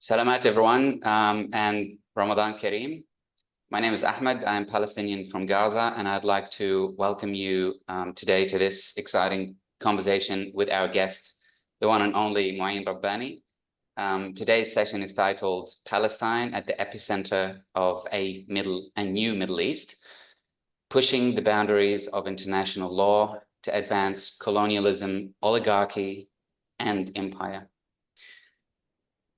Salamat everyone, and Ramadan Kareem. My name is Ahmed. I'm Palestinian from Gaza, and I'd like to welcome you today to this exciting conversation with our guest, the one and only Mouin Rabbani. Today's session is titled Palestine at the Epicenter of a New Middle East, Pushing the Boundaries of International Law to Advance Colonialism, Oligarchy, and Empire.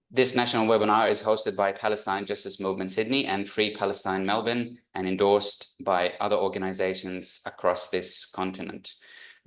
This national webinar is hosted by Palestine Justice Movement Sydney and Free Palestine Melbourne and endorsed by other organizations across this continent.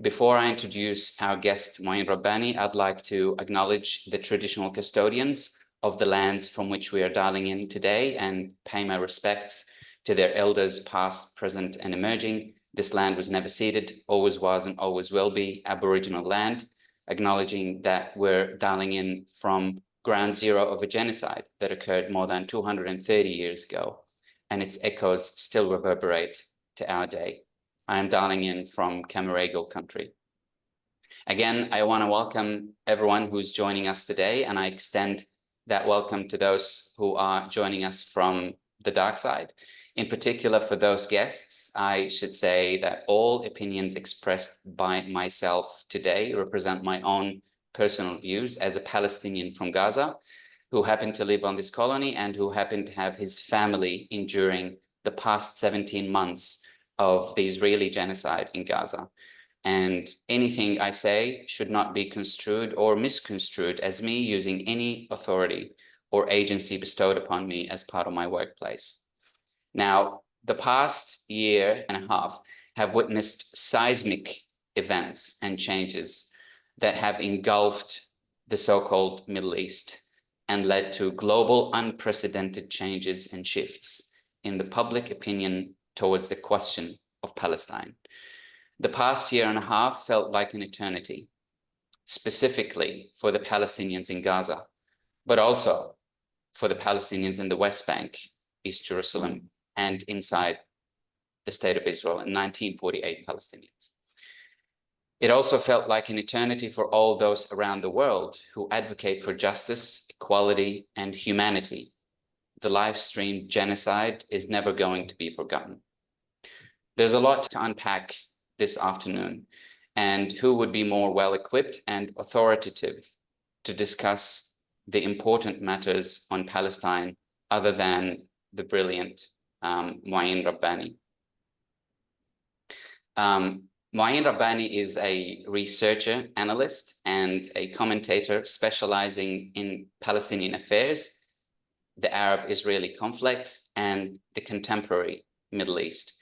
Before I introduce our guest, Mouin Rabbani, I'd like to acknowledge the traditional custodians of the lands from which we are dialing in today and pay my respects to their elders past, present, and emerging. This land was never ceded, always was and always will be Aboriginal land, acknowledging that we're dialing in from ground zero of a genocide that occurred more than 230 years ago, and its echoes still reverberate to our day. I am dialing in from Camaragal country. Again, I want to welcome everyone who's joining us today, and I extend that welcome to those who are joining us from the dark side. In particular, for those guests, I should say that all opinions expressed by myself today represent my own personal views as a Palestinian from Gaza who happened to live on this colony and who happened to have his family enduring the past 17 months of the Israeli genocide in Gaza. And anything I say should not be construed or misconstrued as me using any authority or agency bestowed upon me as part of my workplace. Now, the past year and a half have witnessed seismic events and changes that have engulfed the so-called Middle East and led to global unprecedented changes and shifts in the public opinion towards the question of Palestine. The past year and a half felt like an eternity, specifically for the Palestinians in Gaza, but also for the Palestinians in the West Bank, East Jerusalem, and inside the state of Israel in 1948 Palestinians. It also felt like an eternity for all those around the world who advocate for justice, equality, and humanity. The live-streamed genocide is never going to be forgotten. There's a lot to unpack this afternoon, and who would be more well-equipped and authoritative to discuss the important matters on Palestine other than the brilliant Mouin Rabbani. Mouin Rabbani is a researcher, analyst, and a commentator specializing in Palestinian affairs, the Arab-Israeli conflict, and the contemporary Middle East.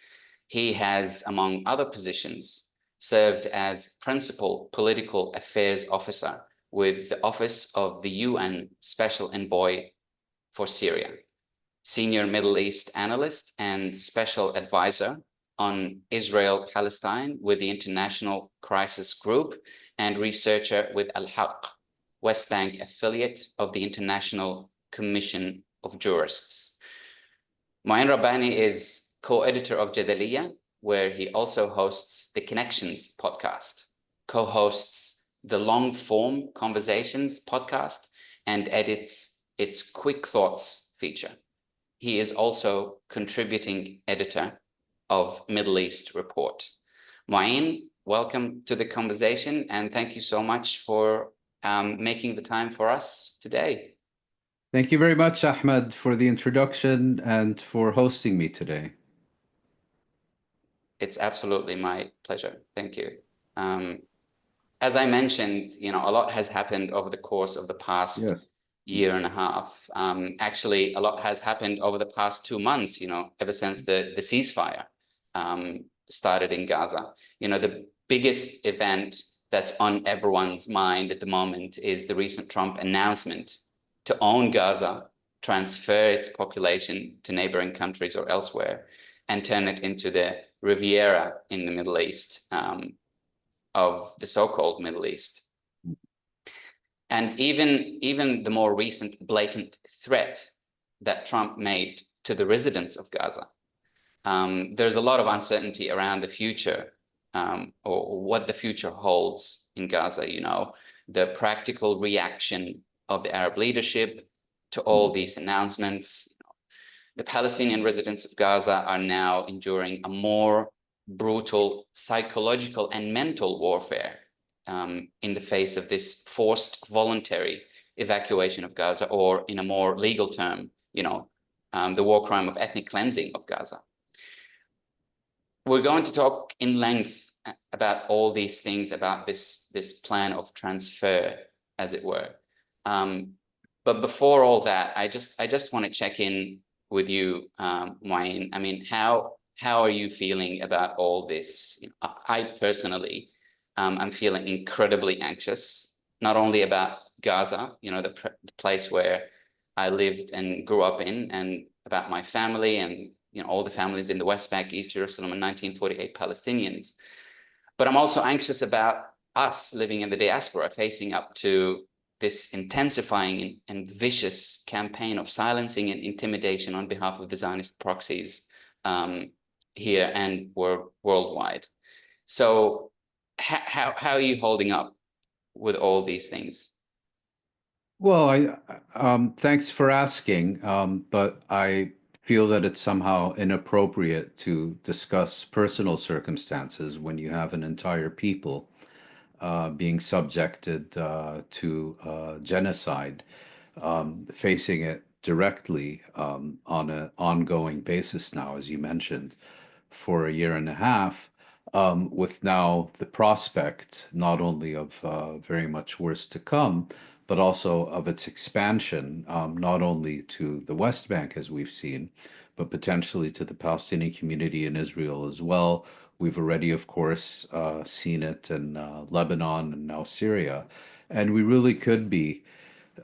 He has, among other positions, served as Principal Political Affairs Officer with the Office of the UN Special Envoy for Syria, Senior Middle East Analyst and Special Advisor on Israel-Palestine with the International Crisis Group, and researcher with Al-Haq, West Bank affiliate of the International Commission of Jurists. Mouin Rabbani is co-editor of Jadaliyya, where he also hosts the Connections podcast, co-hosts the Long Form Conversations podcast, and edits its Quick Thoughts feature. He is also contributing editor of Middle East Report. Mouin, welcome to the conversation, and thank you so much for making the time for us today. Thank you very much, Ahmed, for the introduction and for hosting me today. It's absolutely my pleasure. Thank you. As I mentioned, a lot has happened over the course of the past year and a half. Actually, a lot has happened over the past 2 months, ever since the ceasefire started in Gaza. The biggest event that's on everyone's mind at the moment is the recent Trump announcement to own Gaza, transfer its population to neighboring countries or elsewhere, and turn it into the Riviera in the Middle East, of the so-called Middle East. And even the more recent blatant threat that Trump made to the residents of Gaza. There's a lot of uncertainty around the future, or what the future holds in Gaza, the practical reaction of the Arab leadership, to all these announcements. The Palestinian residents of Gaza are now enduring a more brutal psychological and mental warfare in the face of this forced voluntary evacuation of Gaza, or in a more legal term, the war crime of ethnic cleansing of Gaza. We're going to talk in length about all these things, about this plan of transfer, as it were. But before all that, I just want to check in with you, Mouin. I mean, how are you feeling about all this? I personally, I'm feeling incredibly anxious, not only about Gaza, the place where I lived and grew up in, and about my family and all the families in the West Bank, East Jerusalem, and 1948 Palestinians. But I'm also anxious about us living in the diaspora, facing up to this intensifying and vicious campaign of silencing and intimidation on behalf of the Zionist proxies here and worldwide. So how are you holding up with all these things? Well, thanks for asking, but I feel that it's somehow inappropriate to discuss personal circumstances when you have an entire people being subjected to genocide, facing it directly on an ongoing basis now, as you mentioned, for a year and a half, with now the prospect not only of very much worse to come, but also of its expansion, not only to the West Bank, as we've seen, but potentially to the Palestinian community in Israel as well. We've already, of course, seen it in Lebanon and now Syria. And we really could be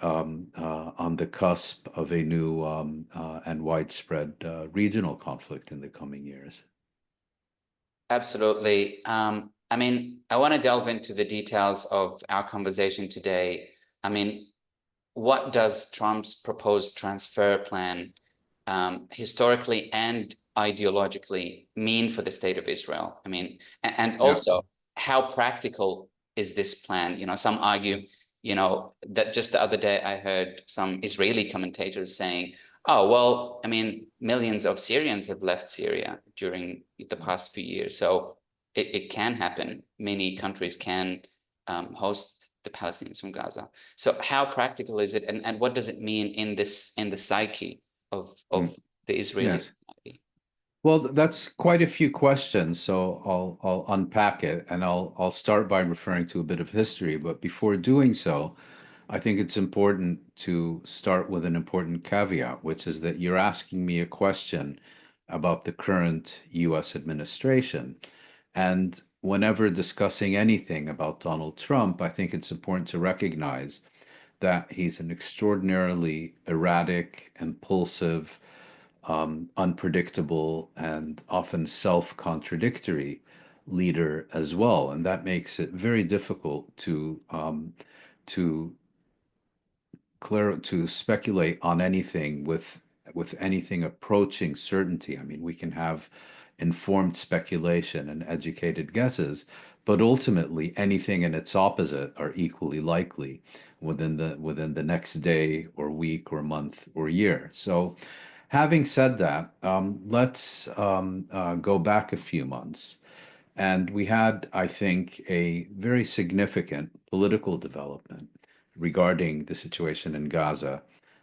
on the cusp of a new and widespread regional conflict in the coming years. Absolutely. I mean, I want to delve into the details of our conversation today. I mean, what does Trump's proposed transfer plan historically and ideologically mean for the state of Israel? I mean, and also, how practical is this plan? Some argue, that just the other day I heard some Israeli commentators saying, oh, well, I mean, millions of Syrians have left Syria during the past few years. So it can happen. Many countries can host the Palestinians from Gaza. So how practical is it? And what does it mean in the psyche of the Israeli society? Well, that's quite a few questions, so I'll unpack it, and I'll start by referring to a bit of history. But before doing so, I think it's important to start with an important caveat, which is that you're asking me a question about the current U.S. administration. And whenever discussing anything about Donald Trump, I think it's important to recognize that he's an extraordinarily erratic, impulsive, unpredictable, and often self-contradictory leader as well. And that makes it very difficult to to speculate on anything with anything approaching certainty. I mean, we can have informed speculation and educated guesses, but ultimately anything and its opposite are equally likely within the next day or week or month or year. So having said that, let's go back a few months. And we had, I think, a very significant political development regarding the situation in Gaza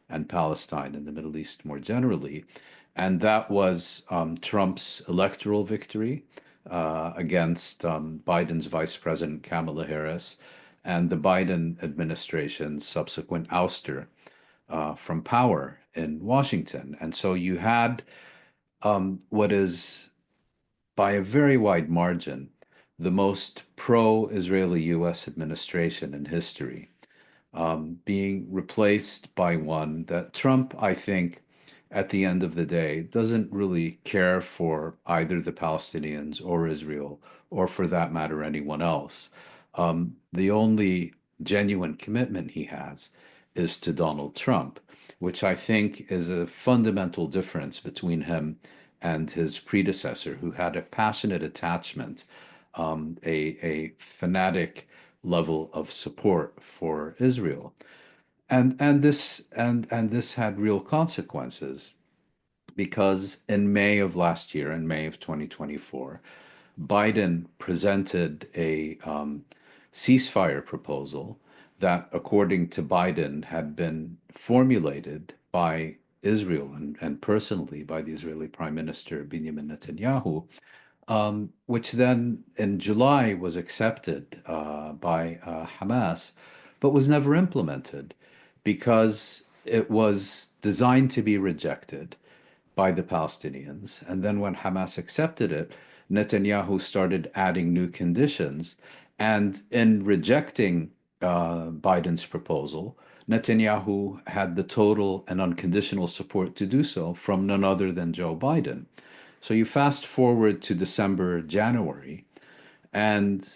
and Palestine and the Middle East more generally. And that was Trump's electoral victory against Biden's Vice President Kamala Harris and the Biden administration's subsequent ouster from power in Washington. And so you had what is, by a very wide margin, the most pro-Israeli U.S. administration in history, being replaced by one that Trump, I think, at the end of the day, doesn't really care for either the Palestinians or Israel, or for that matter, anyone else. The only genuine commitment he has is to Donald Trump, which I think is a fundamental difference between him and his predecessor, who had a passionate attachment, a fanatic level of support for Israel. And this had real consequences because in May of last year, in May of 2024, Biden presented a ceasefire proposal that, according to Biden, had been formulated by Israel and personally by the Israeli Prime Minister Benjamin Netanyahu, which then in July was accepted by Hamas, but was never implemented because it was designed to be rejected by the Palestinians. And then when Hamas accepted it, Netanyahu started adding new conditions. And in rejecting Biden's proposal, Netanyahu had the total and unconditional support to do so from none other than Joe Biden. So you fast forward to December, January, and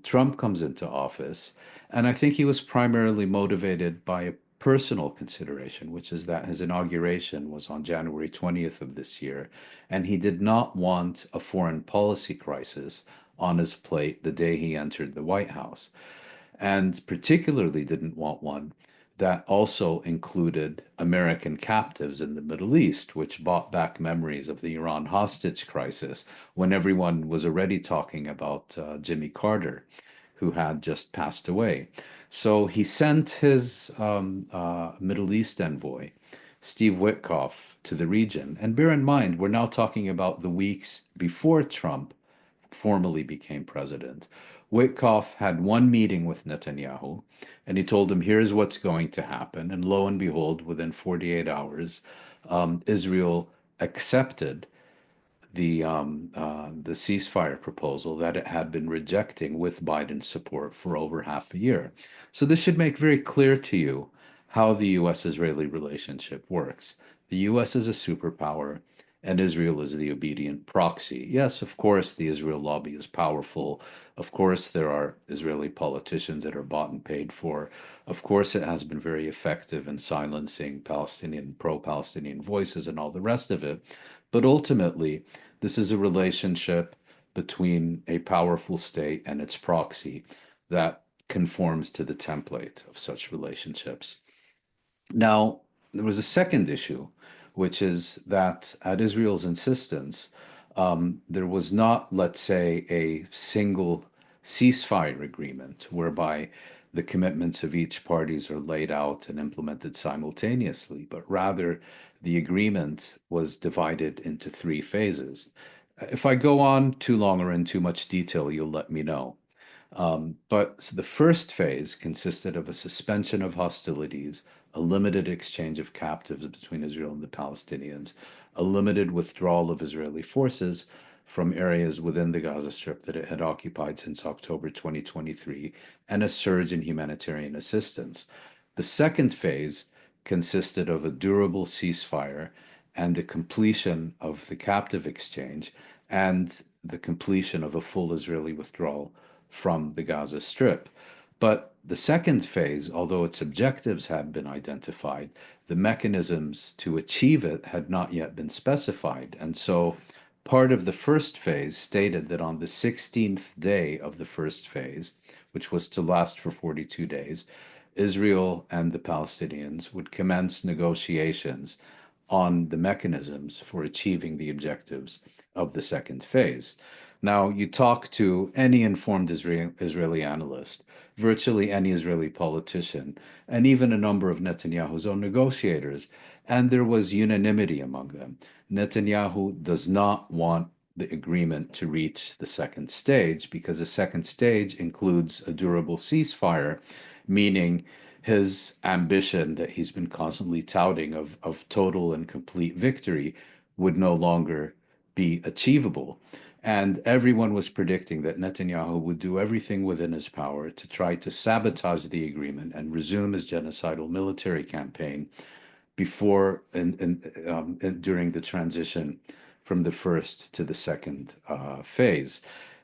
Trump comes into office. And I think he was primarily motivated by a personal consideration, which is that his inauguration was on January 20th of this year. And he did not want a foreign policy crisis on his plate the day he entered the White House, and particularly didn't want one that also included American captives in the Middle East, which brought back memories of the Iran hostage crisis when everyone was already talking about Jimmy Carter, who had just passed away. So he sent his Middle East envoy, Steve Witkoff, to the region. And bear in mind, we're now talking about the weeks before Trump formally became president. Witkoff had one meeting with Netanyahu, and he told him, here's what's going to happen. And lo and behold, within 48 hours, Israel accepted the ceasefire proposal that it had been rejecting with Biden's support for over half a year. So this should make very clear to you how the U.S.-Israeli relationship works. The U.S. is a superpower, and Israel is the obedient proxy. Yes, of course, the Israel lobby is powerful. Of course, there are Israeli politicians that are bought and paid for. Of course, it has been very effective in silencing Palestinian, pro-Palestinian voices and all the rest of it. But ultimately, this is a relationship between a powerful state and its proxy that conforms to the template of such relationships. Now, there was a second issue, which is that at Israel's insistence, there was not, let's say, a single ceasefire agreement whereby the commitments of each parties are laid out and implemented simultaneously, but rather the agreement was divided into three phases. If I go on too long or in too much detail, you'll let me know. But so the first phase consisted of a suspension of hostilities, a limited exchange of captives between Israel and the Palestinians, a limited withdrawal of Israeli forces from areas within the Gaza Strip that it had occupied since October 2023, and a surge in humanitarian assistance. The second phase consisted of a durable ceasefire and the completion of the captive exchange and the completion of a full Israeli withdrawal from the Gaza Strip. But the second phase, although its objectives had been identified, the mechanisms to achieve it had not yet been specified. And so part of the first phase stated that on the 16th day of the first phase, which was to last for 42 days, Israel and the Palestinians would commence negotiations on the mechanisms for achieving the objectives of the second phase. Now, you talk to any informed Israeli analyst, virtually any Israeli politician, and even a number of Netanyahu's own negotiators, and there was unanimity among them. Netanyahu does not want the agreement to reach the second stage because the second stage includes a durable ceasefire, meaning his ambition that he's been constantly touting of total and complete victory would no longer be achievable. And everyone was predicting that Netanyahu would do everything within his power to try to sabotage the agreement and resume his genocidal military campaign before and during the transition from the first to the second phase.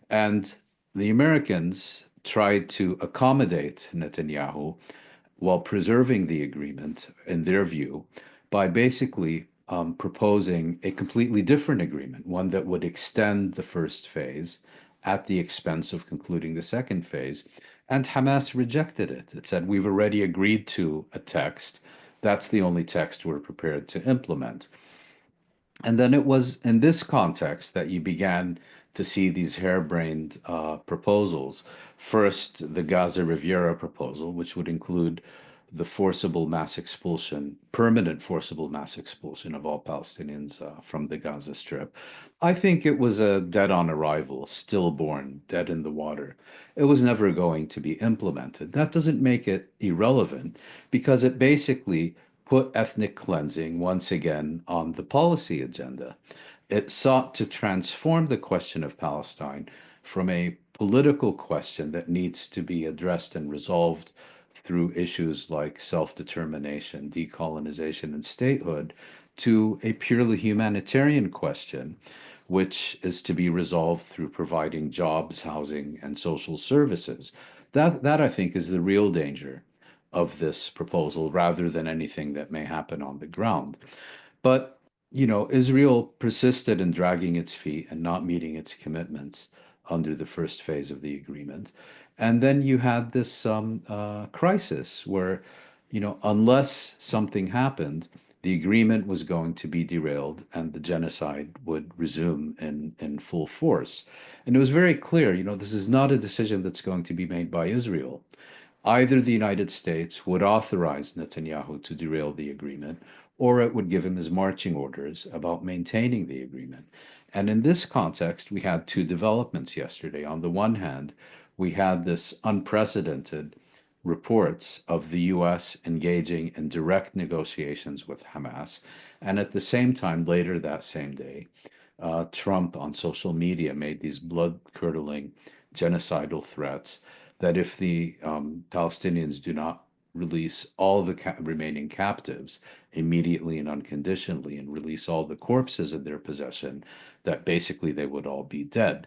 And the Americans tried to accommodate Netanyahu while preserving the agreement, in their view, by basically proposing a completely different agreement, one that would extend the first phase at the expense of concluding the second phase, And Hamas rejected it. It said, we've already agreed to a text. That's the only text we're prepared to implement. And then it was in this context that you began to see these harebrained proposals. First, the Gaza Riviera proposal, which would include the forcible mass expulsion, permanent forcible mass expulsion of all Palestinians from the Gaza Strip. I think it was a dead on arrival, stillborn, dead in the water. It was never going to be implemented. That doesn't make it irrelevant because it basically put ethnic cleansing once again on the policy agenda. It sought to transform the question of Palestine from a political question that needs to be addressed and resolved through issues like self-determination, decolonization, and statehood to a purely humanitarian question, which is to be resolved through providing jobs, housing, and social services. That I think is the real danger of this proposal rather than anything that may happen on the ground. But, Israel persisted in dragging its feet and not meeting its commitments under the first phase of the agreement. And then you had this crisis where, unless something happened, the agreement was going to be derailed and the genocide would resume in full force. And it was very clear, this is not a decision that's going to be made by Israel. Either the United States would authorize Netanyahu to derail the agreement, or it would give him his marching orders about maintaining the agreement. And in this context, we had two developments yesterday. On the one hand, we had this unprecedented reports of the US engaging in direct negotiations with Hamas. And at the same time, later that same day, Trump on social media made these blood curdling genocidal threats that if the Palestinians do not release all the remaining captives immediately and unconditionally and release all the corpses in their possession, that basically they would all be dead.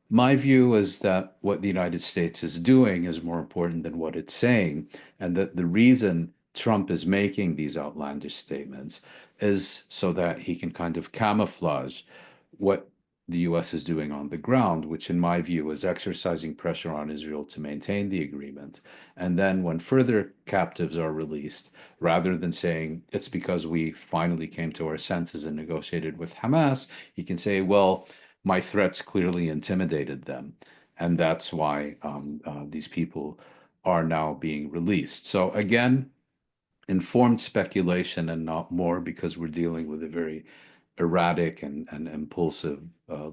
My view is that what the United States is doing is more important than what it's saying, and that the reason Trump is making these outlandish statements is so that he can kind of camouflage what the US is doing on the ground, which in my view is exercising pressure on Israel to maintain the agreement. And then when further captives are released, rather than saying it's because we finally came to our senses and negotiated with Hamas, he can say, well, my threats clearly intimidated them. And that's why these people are now being released. So again, informed speculation and not more because we're dealing with a very erratic and impulsive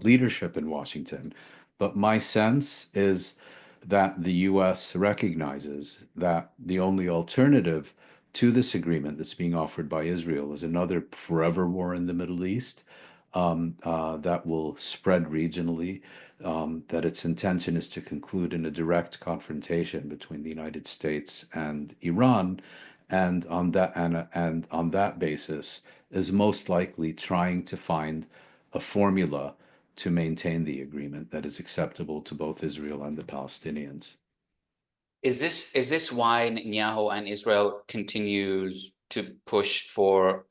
leadership in Washington. But my sense is that the US recognizes that the only alternative to this agreement that's being offered by Israel is another forever war in the Middle East that will spread regionally, that its intention is to conclude in a direct confrontation between the United States and Iran, and on that basis is most likely trying to find a formula to maintain the agreement that is acceptable to both Israel and the Palestinians. Is this why Netanyahu and Israel continues to push for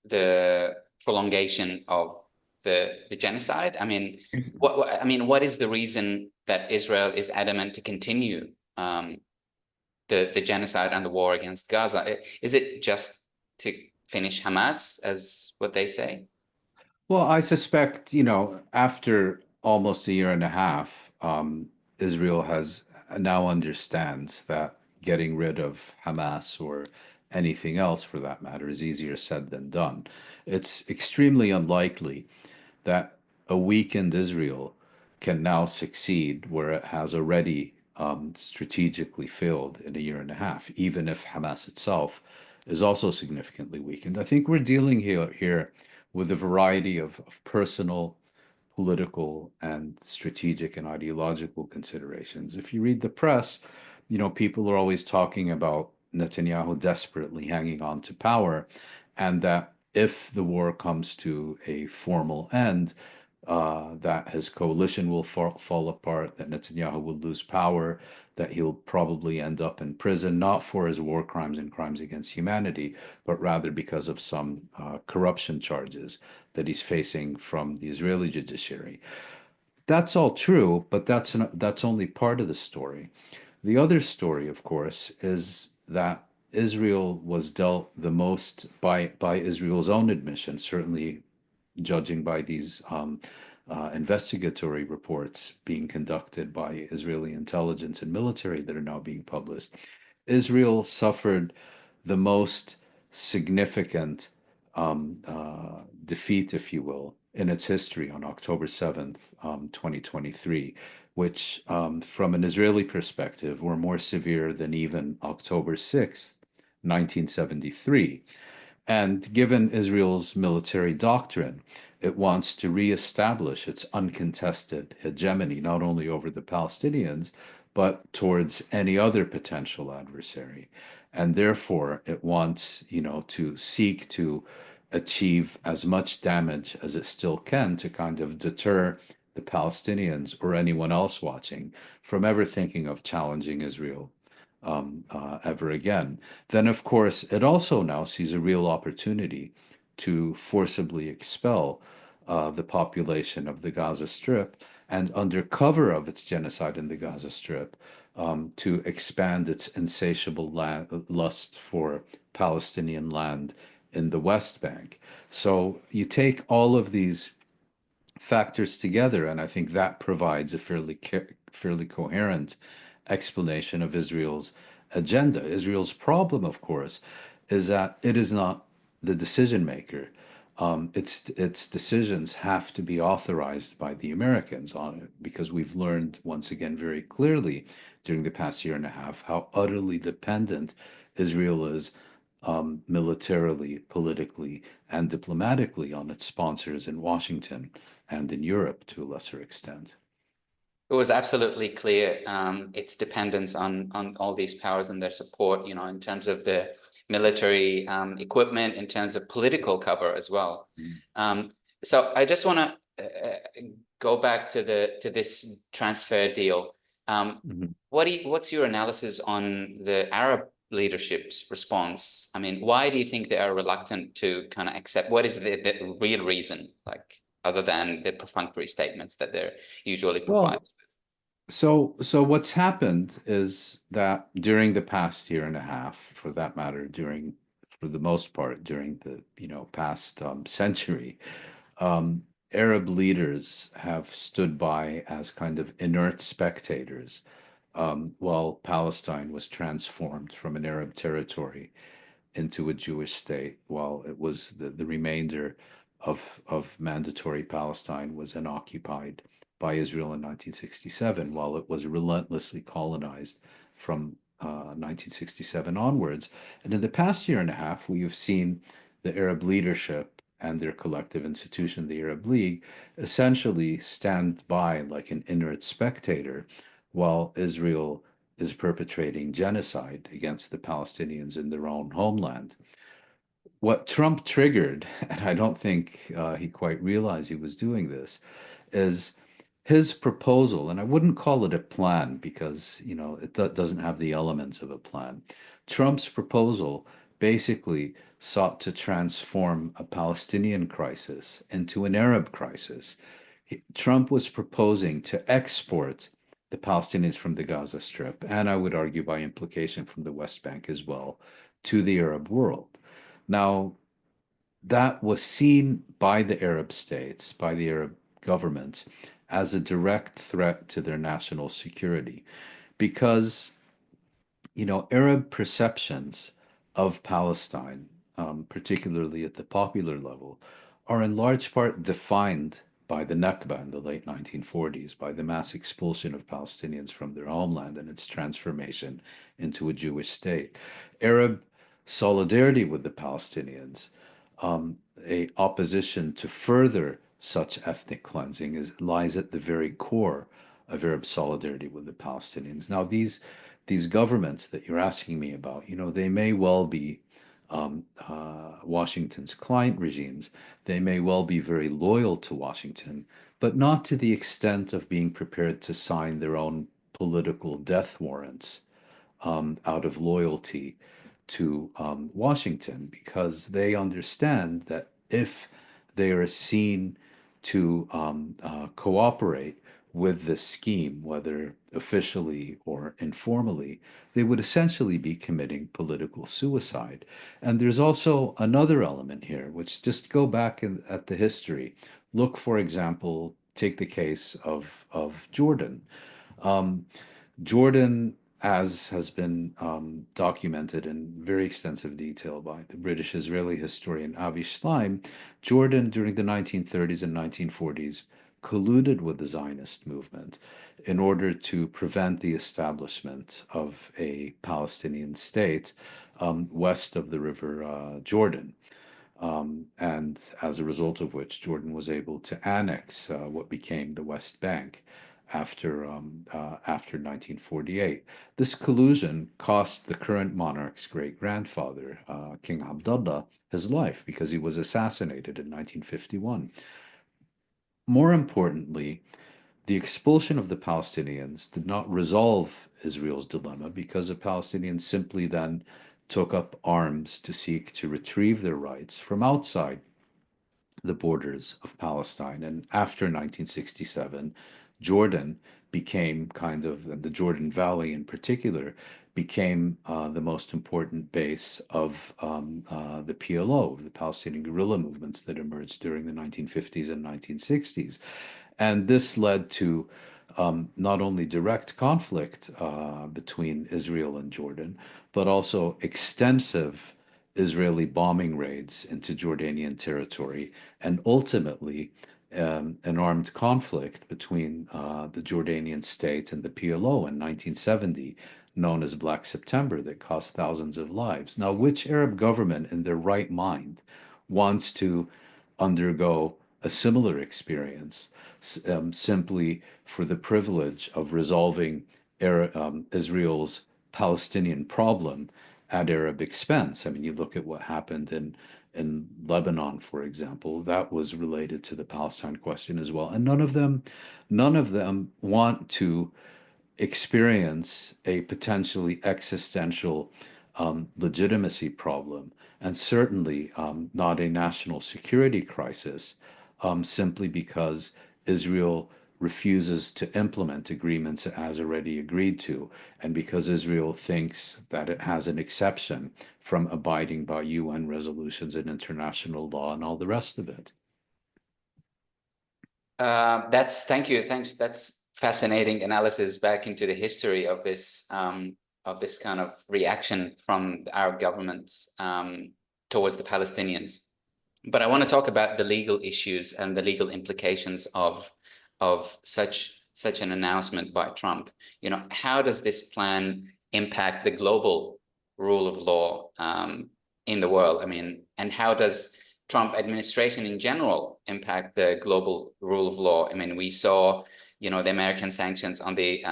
the prolongation of the genocide? I mean, what is the reason that Israel is adamant to continue the genocide and the war against Gaza? Is it just to finish Hamas, as what they say? Well, I suspect, after almost a year and a half, Israel has now understands that getting rid of Hamas or anything else for that matter is easier said than done. It's extremely unlikely that a weakened Israel can now succeed where it has already strategically failed in a year and a half, even if Hamas itself is also significantly weakened. I think we're dealing here with a variety of personal, political, and strategic and ideological considerations. If you read the press, people are always talking about Netanyahu desperately hanging on to power, and that if the war comes to a formal end, that his coalition will fall apart, that Netanyahu will lose power, that he'll probably end up in prison, not for his war crimes and crimes against humanity, but rather because of some corruption charges that he's facing from the Israeli judiciary. That's all true, but that's only part of the story. The other story, of course, is that Israel was dealt the most by Israel's own admission, certainly judging by these investigatory reports being conducted by Israeli intelligence and military that are now being published. Israel suffered the most significant defeat, if you will, in its history on October 7th, 2023, which, from an Israeli perspective, were more severe than even October 6th, 1973. And given Israel's military doctrine, it wants to reestablish its uncontested hegemony, not only over the Palestinians, but towards any other potential adversary. And therefore, it wants, to seek to achieve as much damage as it still can to kind of deter the Palestinians or anyone else watching from ever thinking of challenging Israel ever again. Then, of course, it also now sees a real opportunity to forcibly expel the population of the Gaza Strip and, under cover of its genocide in the Gaza Strip, to expand its insatiable lust for Palestinian land in the West Bank. So you take all of these factors together, and I think that provides a fairly coherent explanation of Israel's agenda. Israel's problem, of course, is that it is not the decision maker. Its decisions have to be authorized by the Americans on it because we've learned once again very clearly during the past year and a half how utterly dependent Israel is militarily, politically, and diplomatically on its sponsors in Washington and in Europe to a lesser extent. It was absolutely clear its dependence on all these powers and their support, in terms of the military equipment, in terms of political cover as well. So I just want to go back to this transfer deal. What's your analysis on the Arab leadership's response? I mean, why do you think they are reluctant to kind of accept? What is the real reason, like, other than the perfunctory statements that they're usually provided? Well, so what's happened is that during the past year and a half, for that matter, for the most part, during the past century, Arab leaders have stood by as kind of inert spectators while Palestine was transformed from an Arab territory into a Jewish state, while it was the remainder of mandatory Palestine was unoccupied by Israel in 1967, while it was relentlessly colonized from 1967 onwards. And in the past year and a half, we have seen the Arab leadership and their collective institution, the Arab League, essentially stand by like an inert spectator while Israel is perpetrating genocide against the Palestinians in their own homeland. What Trump triggered, and I don't think he quite realized he was doing this, is his proposal, and I wouldn't call it a plan because, it doesn't have the elements of a plan. Trump's proposal basically sought to transform a Palestinian crisis into an Arab crisis. Trump was proposing to export the Palestinians from the Gaza Strip, and I would argue by implication from the West Bank as well, to the Arab world. Now, that was seen by the Arab states, by the Arab governments, as a direct threat to their national security because, Arab perceptions of Palestine, particularly at the popular level, are in large part defined by the Nakba in the late 1940s, by the mass expulsion of Palestinians from their homeland and its transformation into a Jewish state. Arab solidarity with the Palestinians, a opposition to further such ethnic cleansing lies at the very core of Arab solidarity with the Palestinians. Now, these governments that you're asking me about, they may well be Washington's client regimes. They may well be very loyal to Washington, but not to the extent of being prepared to sign their own political death warrants out of loyalty to Washington, because they understand that if they are seen to cooperate with this scheme, whether officially or informally, they would essentially be committing political suicide. And there's also another element here, which just go back at the history. Look, for example, take the case of Jordan. Um, Jordan, as has been documented in very extensive detail by the British Israeli historian Avi Shlaim, Jordan during the 1930s and 1940s colluded with the Zionist movement in order to prevent the establishment of a Palestinian state west of the river Jordan. And as a result of which, Jordan was able to annex what became the West Bank after 1948. This collusion cost the current monarch's great-grandfather, King Abdullah, his life because he was assassinated in 1951. More importantly, the expulsion of the Palestinians did not resolve Israel's dilemma because the Palestinians simply then took up arms to seek to retrieve their rights from outside the borders of Palestine. And after 1967, Jordan became kind of, the Jordan Valley in particular, became the most important base of the PLO, the Palestinian guerrilla movements that emerged during the 1950s and 1960s. And this led to not only direct conflict between Israel and Jordan, but also extensive Israeli bombing raids into Jordanian territory, and ultimately an armed conflict between the Jordanian state and the PLO in 1970, known as Black September, that cost thousands of lives. Now, which Arab government in their right mind wants to undergo a similar experience simply for the privilege of resolving Israel's Palestinian problem at Arab expense? I mean, you look at what happened in Lebanon, for example, that was related to the Palestine question as well. And none of them want to experience a potentially existential legitimacy problem, and certainly not a national security crisis, simply because Israel refuses to implement agreements it has already agreed to, and because Israel thinks that it has an exception from abiding by UN resolutions and international law and all the rest of it. Thank you. Thanks. That's fascinating analysis back into the history of this kind of reaction from the Arab governments towards the Palestinians. But I want to talk about the legal issues and the legal implications of such an announcement by Trump. You know, how does this plan impact the global rule of law in the world? I mean, and how does Trump administration in general impact the global rule of law? I mean, we saw, you know, the American sanctions on the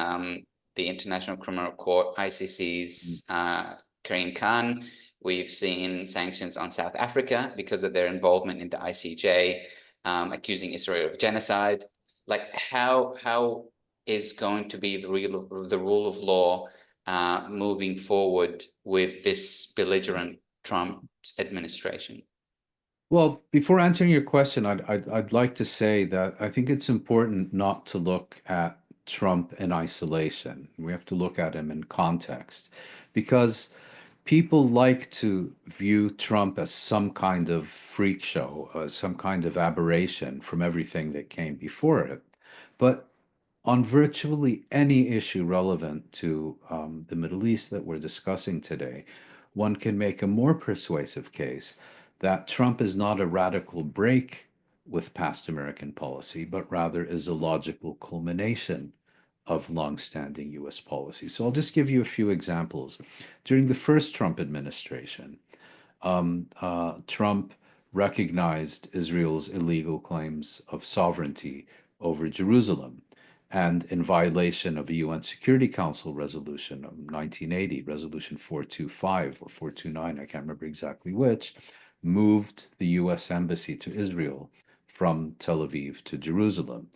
International Criminal Court, ICC's Karim Khan. We've seen sanctions on South Africa because of their involvement in the ICJ, accusing Israel of genocide. Like, how is going to be the rule of law moving forward with this belligerent Trump administration? Well, before answering your question, I'd like to say that I think it's important not to look at Trump in isolation. We have to look at him in context, because people like to view Trump as some kind of freak show, some kind of aberration from everything that came before it. But on virtually any issue relevant to the Middle East that we're discussing today, one can make a more persuasive case that Trump is not a radical break with past American policy, but rather is a logical culmination of longstanding US policy. So I'll just give you a few examples. During the first Trump administration, Trump recognized Israel's illegal claims of sovereignty over Jerusalem, and in violation of a UN Security Council resolution of 1980, Resolution 425 or 429, I can't remember exactly which, moved the US Embassy to Israel from Tel Aviv to Jerusalem.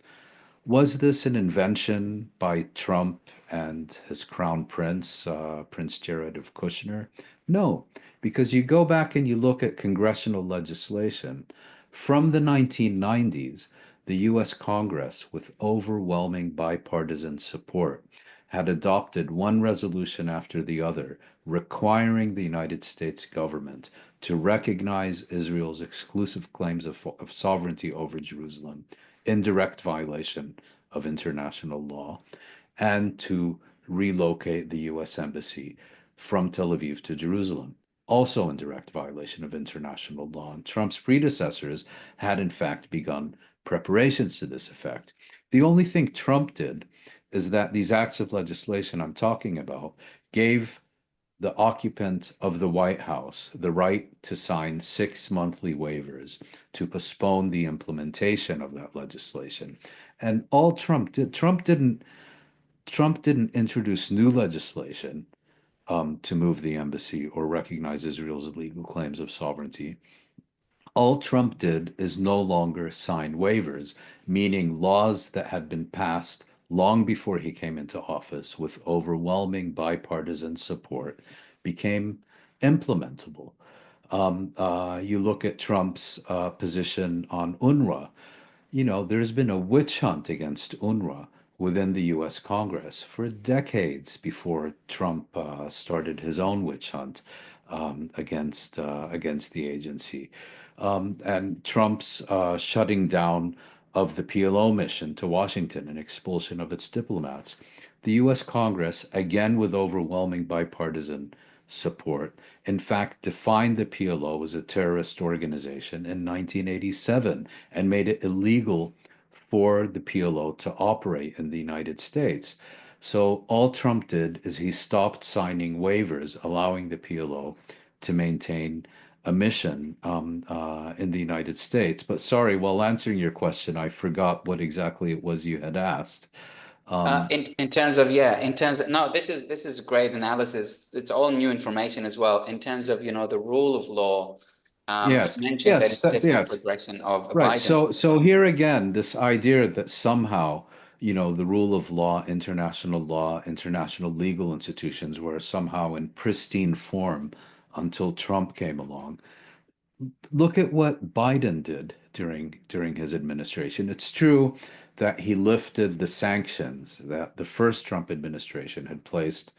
Was this an invention by Trump and his crown prince, Prince Jared of Kushner? No, because you go back and you look at congressional legislation from the 1990s, the US Congress, with overwhelming bipartisan support, had adopted one resolution after the other requiring the United States government to recognize Israel's exclusive claims of sovereignty over Jerusalem in direct violation of international law, and to relocate the US Embassy from Tel Aviv to Jerusalem, also in direct violation of international law. And Trump's predecessors had, in fact, begun preparations to this effect. The only thing Trump did is that these acts of legislation I'm talking about gave the occupant of the White House the right to sign 6 monthly waivers to postpone the implementation of that legislation. And all Trump didn't introduce new legislation to move the embassy or recognize Israel's illegal claims of sovereignty. All Trump did is no longer sign waivers, meaning laws that had been passed long before he came into office with overwhelming bipartisan support became implementable. You look at Trump's position on UNRWA. There's been a witch hunt against UNRWA within the US Congress for decades before Trump started his own witch hunt against the agency. And Trump's shutting down of the PLO mission to Washington and expulsion of its diplomats. The US Congress, again with overwhelming bipartisan support, in fact, defined the PLO as a terrorist organization in 1987 and made it illegal for the PLO to operate in the United States. So all Trump did is he stopped signing waivers allowing the PLO to maintain a mission in the United States. But sorry, while answering your question, I forgot what exactly it was you had asked. In terms of, in terms of, no, this is great analysis. It's all new information as well. In terms of, the rule of law, you Yes, mentioned that yes, it's just a yes. progression of Right. Biden. So here again, this idea that somehow, the rule of law, international legal institutions were somehow in pristine form until Trump came along. Look at what Biden did during his administration. It's true that he lifted the sanctions that the first Trump administration had placed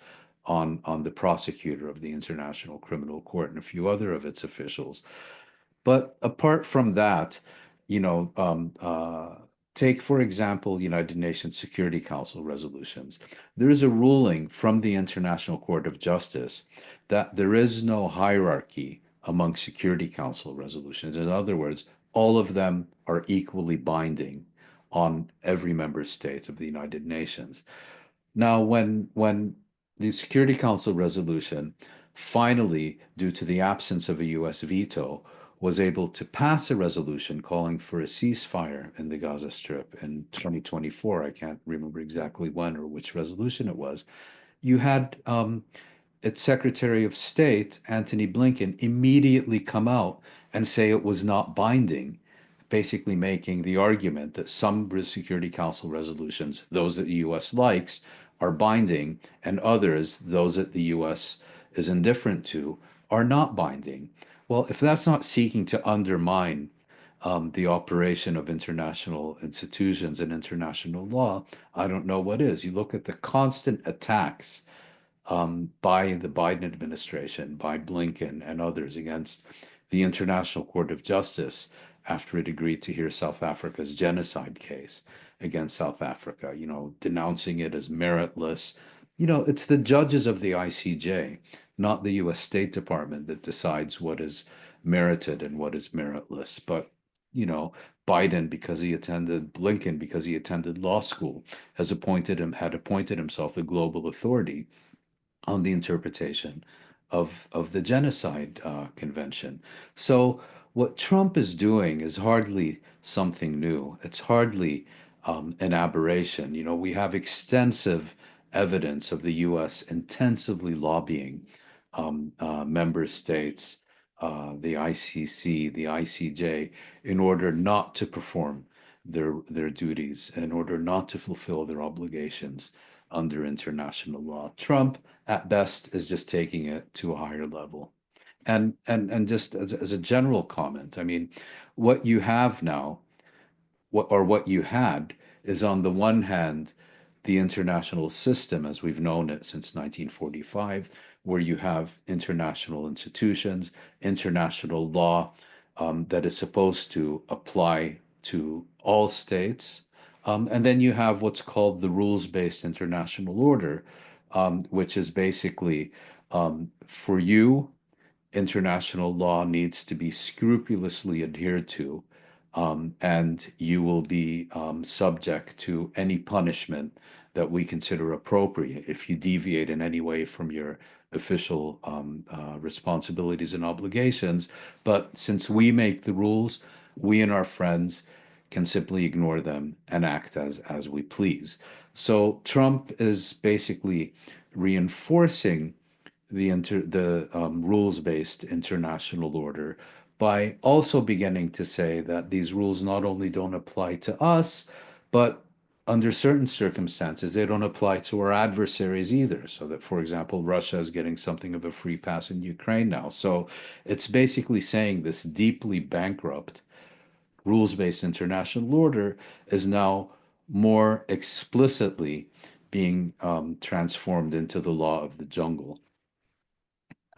on the prosecutor of the International Criminal Court and a few other of its officials. But apart from that, you know, um, uh, take, for example, United Nations Security Council resolutions. There is a ruling from the International Court of Justice that there is no hierarchy among Security Council resolutions. In other words, all of them are equally binding on every member state of the United Nations. Now, when the Security Council resolution finally, due to the absence of a US veto, was able to pass a resolution calling for a ceasefire in the Gaza Strip in 2024, I can't remember exactly when or which resolution it was, you had its Secretary of State, Antony Blinken, immediately come out and say it was not binding, basically making the argument that some Security Council resolutions, those that the US likes, are binding, and others, those that the US is indifferent to, are not binding. Well, if that's not seeking to undermine the operation of international institutions and international law, I don't know what is. You look at the constant attacks by the Biden administration, by Blinken and others against the International Court of Justice after it agreed to hear South Africa's genocide case against South Africa, denouncing it as meritless. It's the judges of the ICJ, not the US State Department, that decides what is merited and what is meritless. But, you know, Blinken, because he attended law school, had appointed himself a global authority on the interpretation of the Genocide Convention. So what Trump is doing is hardly something new. It's hardly an aberration. We have extensive evidence of the U.S. intensively lobbying member states, the ICC, the ICJ, in order not to perform their duties, in order not to fulfill their obligations under international law. Trump, at best, is just taking it to a higher level. And just as a general comment, I mean, what you have now what you had is, on the one hand, the international system as we've known it since 1945, where you have international institutions, international law that is supposed to apply to all states. And then you have what's called the rules-based international order, which is basically for you, international law needs to be scrupulously adhered to, and you will be subject to any punishment that we consider appropriate if you deviate in any way from your official responsibilities and obligations. But since we make the rules, we and our friends can simply ignore them and act as we please. So Trump is basically reinforcing the rules-based international order by also beginning to say that these rules not only don't apply to us, but under certain circumstances, they don't apply to our adversaries either. So that, for example, Russia is getting something of a free pass in Ukraine now. So it's basically saying this deeply bankrupt rules-based international order is now more explicitly being transformed into the law of the jungle.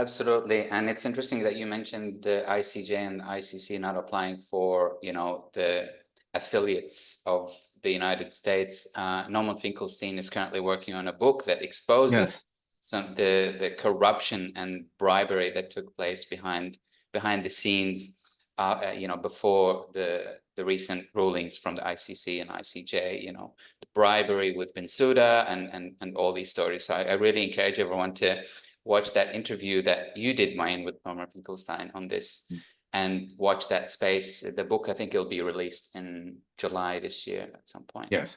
Absolutely. And it's interesting that you mentioned the ICJ and the ICC not applying for, the affiliates of the United States. Norman Finkelstein is currently working on a book that exposes Yes. some the corruption and bribery that took place behind the scenes, before the recent rulings from the ICC and ICJ, the bribery with Bensouda and all these stories. So I really encourage everyone to watch that interview that you did, Mine, with Norman Finkelstein on this, and watch that space. The book, I think it'll be released in July this year at some point. Yes.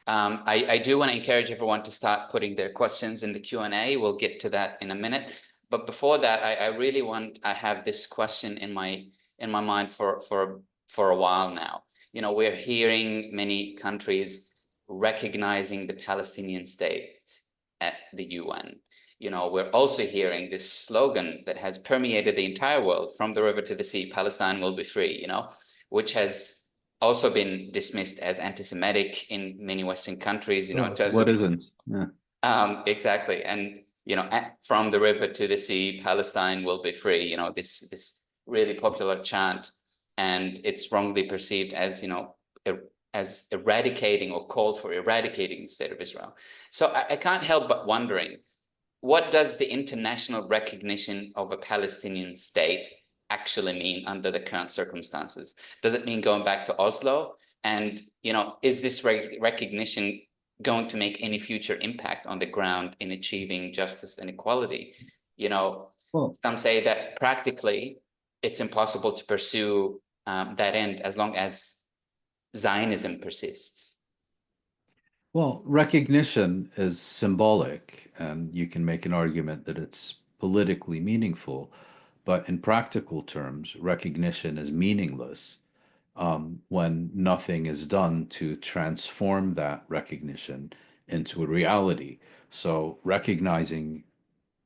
I do want to encourage everyone to start putting their questions in the Q&A. We'll get to that in a minute. But before that, I have this question in my mind for a while now. We're hearing many countries recognizing the Palestinian state at the UN. We're also hearing this slogan that has permeated the entire world, from the river to the sea, Palestine will be free, which has also been dismissed as anti-Semitic in many Western countries, What isn't? Yeah. Exactly. And, from the river to the sea, Palestine will be free, this really popular chant, and it's wrongly perceived as, as eradicating or calls for eradicating the state of Israel. So I can't help but wondering, what does the international recognition of a Palestinian state actually mean under the current circumstances? Does it mean going back to Oslo? And, is this recognition going to make any future impact on the ground in achieving justice and equality? Well, Some say that practically it's impossible to pursue that end as long as Zionism persists. Well, recognition is symbolic, and you can make an argument that it's politically meaningful, but in practical terms, recognition is meaningless when nothing is done to transform that recognition into a reality. So, recognizing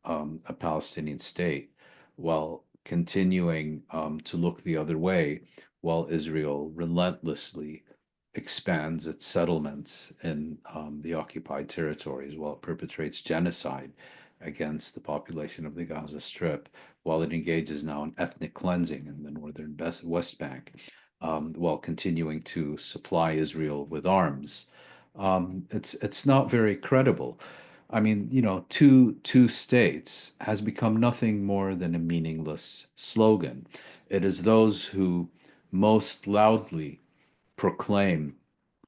a Palestinian state while continuing to look the other way, while Israel relentlessly expands its settlements in the occupied territories, while it perpetrates genocide against the population of the Gaza Strip, while it engages now in ethnic cleansing in the northern West Bank, while continuing to supply Israel with arms. It's not very credible. I mean, two states has become nothing more than a meaningless slogan. It is those who most loudly proclaim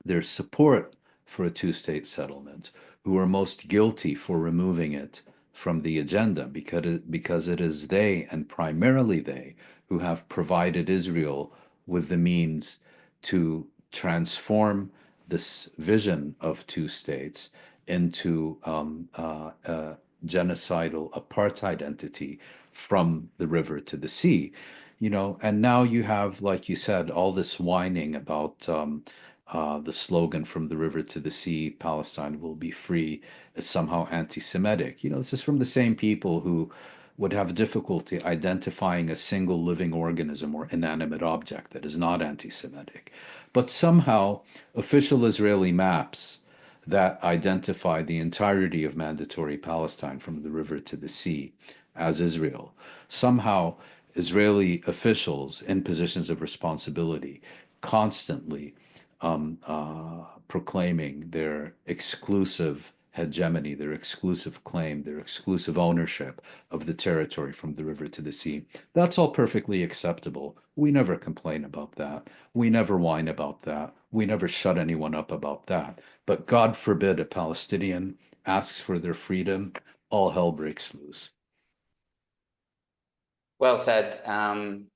their support for a two-state settlement who are most guilty for removing it from the agenda, because it is they, and primarily they, who have provided Israel with the means to transform this vision of two states into a genocidal apartheid entity from the river to the sea. And now you have, like you said, all this whining about the slogan "from the river to the sea, Palestine will be free" is somehow anti-Semitic. This is from the same people who would have difficulty identifying a single living organism or inanimate object that is not anti-Semitic. But somehow, official Israeli maps that identify the entirety of mandatory Palestine from the river to the sea as Israel, somehow Israeli officials in positions of responsibility constantly proclaiming their exclusive hegemony, their exclusive claim, their exclusive ownership of the territory from the river to the sea. That's all perfectly acceptable. We never complain about that. We never whine about that. We never shut anyone up about that. But God forbid a Palestinian asks for their freedom, all hell breaks loose. Well said.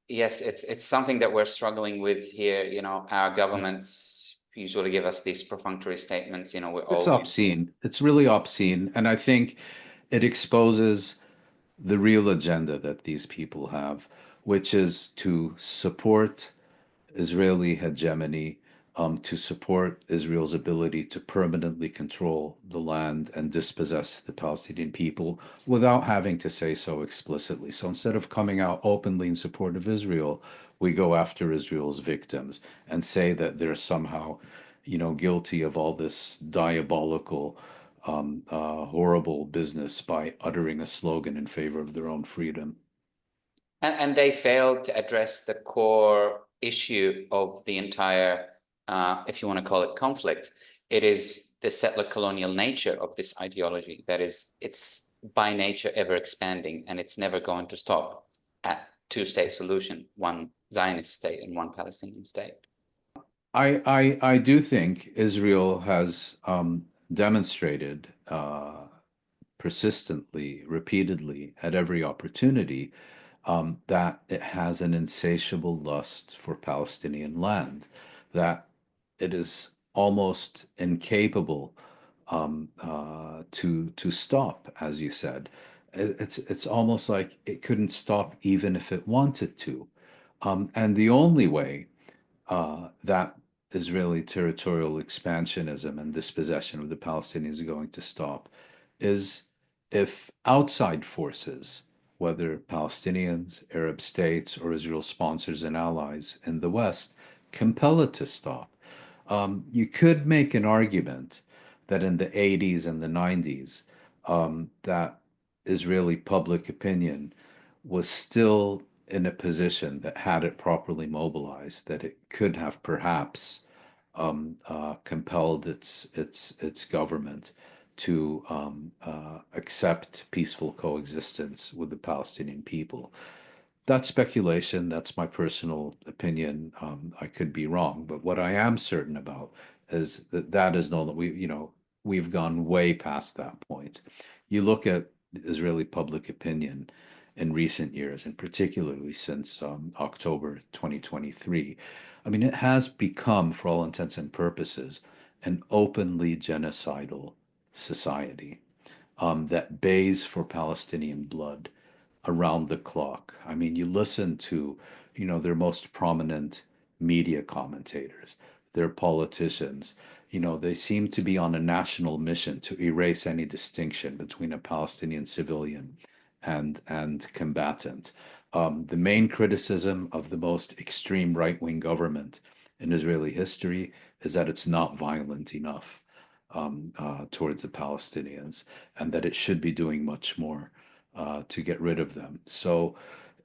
Yes, it's something that we're struggling with here. You know, our governments usually give us these perfunctory statements. You know, we're It's always. obscene. It's really obscene. And I think it exposes the real agenda that these people have, which is to support Israeli hegemony, to support Israel's ability to permanently control the land and dispossess the Palestinian people without having to say so explicitly. So instead of coming out openly in support of Israel, we go after Israel's victims and say that they're somehow, guilty of all this diabolical, horrible business by uttering a slogan in favor of their own freedom. And they failed to address the core issue of the entire, if you want to call it conflict. It is the settler colonial nature of this ideology. That is, it's by nature ever expanding, and it's never going to stop at two-state solution, one Zionist state and one Palestinian state. I do think Israel has demonstrated persistently, repeatedly, at every opportunity, that it has an insatiable lust for Palestinian land, that it is almost incapable to stop, as you said. It's almost like it couldn't stop even if it wanted to. And the only way that Israeli territorial expansionism and dispossession of the Palestinians are going to stop is if outside forces, whether Palestinians, Arab states, or Israel sponsors and allies in the West, compel it to stop. You could make an argument that in the 80s and the 90s, that Israeli public opinion was still in a position that, had it properly mobilized, that it could have perhaps compelled its government to accept peaceful coexistence with the Palestinian people. That's speculation. That's my personal opinion. I could be wrong, but what I am certain about is that that is no, we've gone way past that point. You look at Israeli public opinion in recent years, and particularly since October 2023. I mean, it has become, for all intents and purposes, an openly genocidal society that bays for Palestinian blood around the clock. I mean, you listen to, their most prominent media commentators, their politicians, they seem to be on a national mission to erase any distinction between a Palestinian civilian and combatant. The main criticism of the most extreme right-wing government in Israeli history is that it's not violent enough towards the Palestinians, and that it should be doing much more to get rid of them. So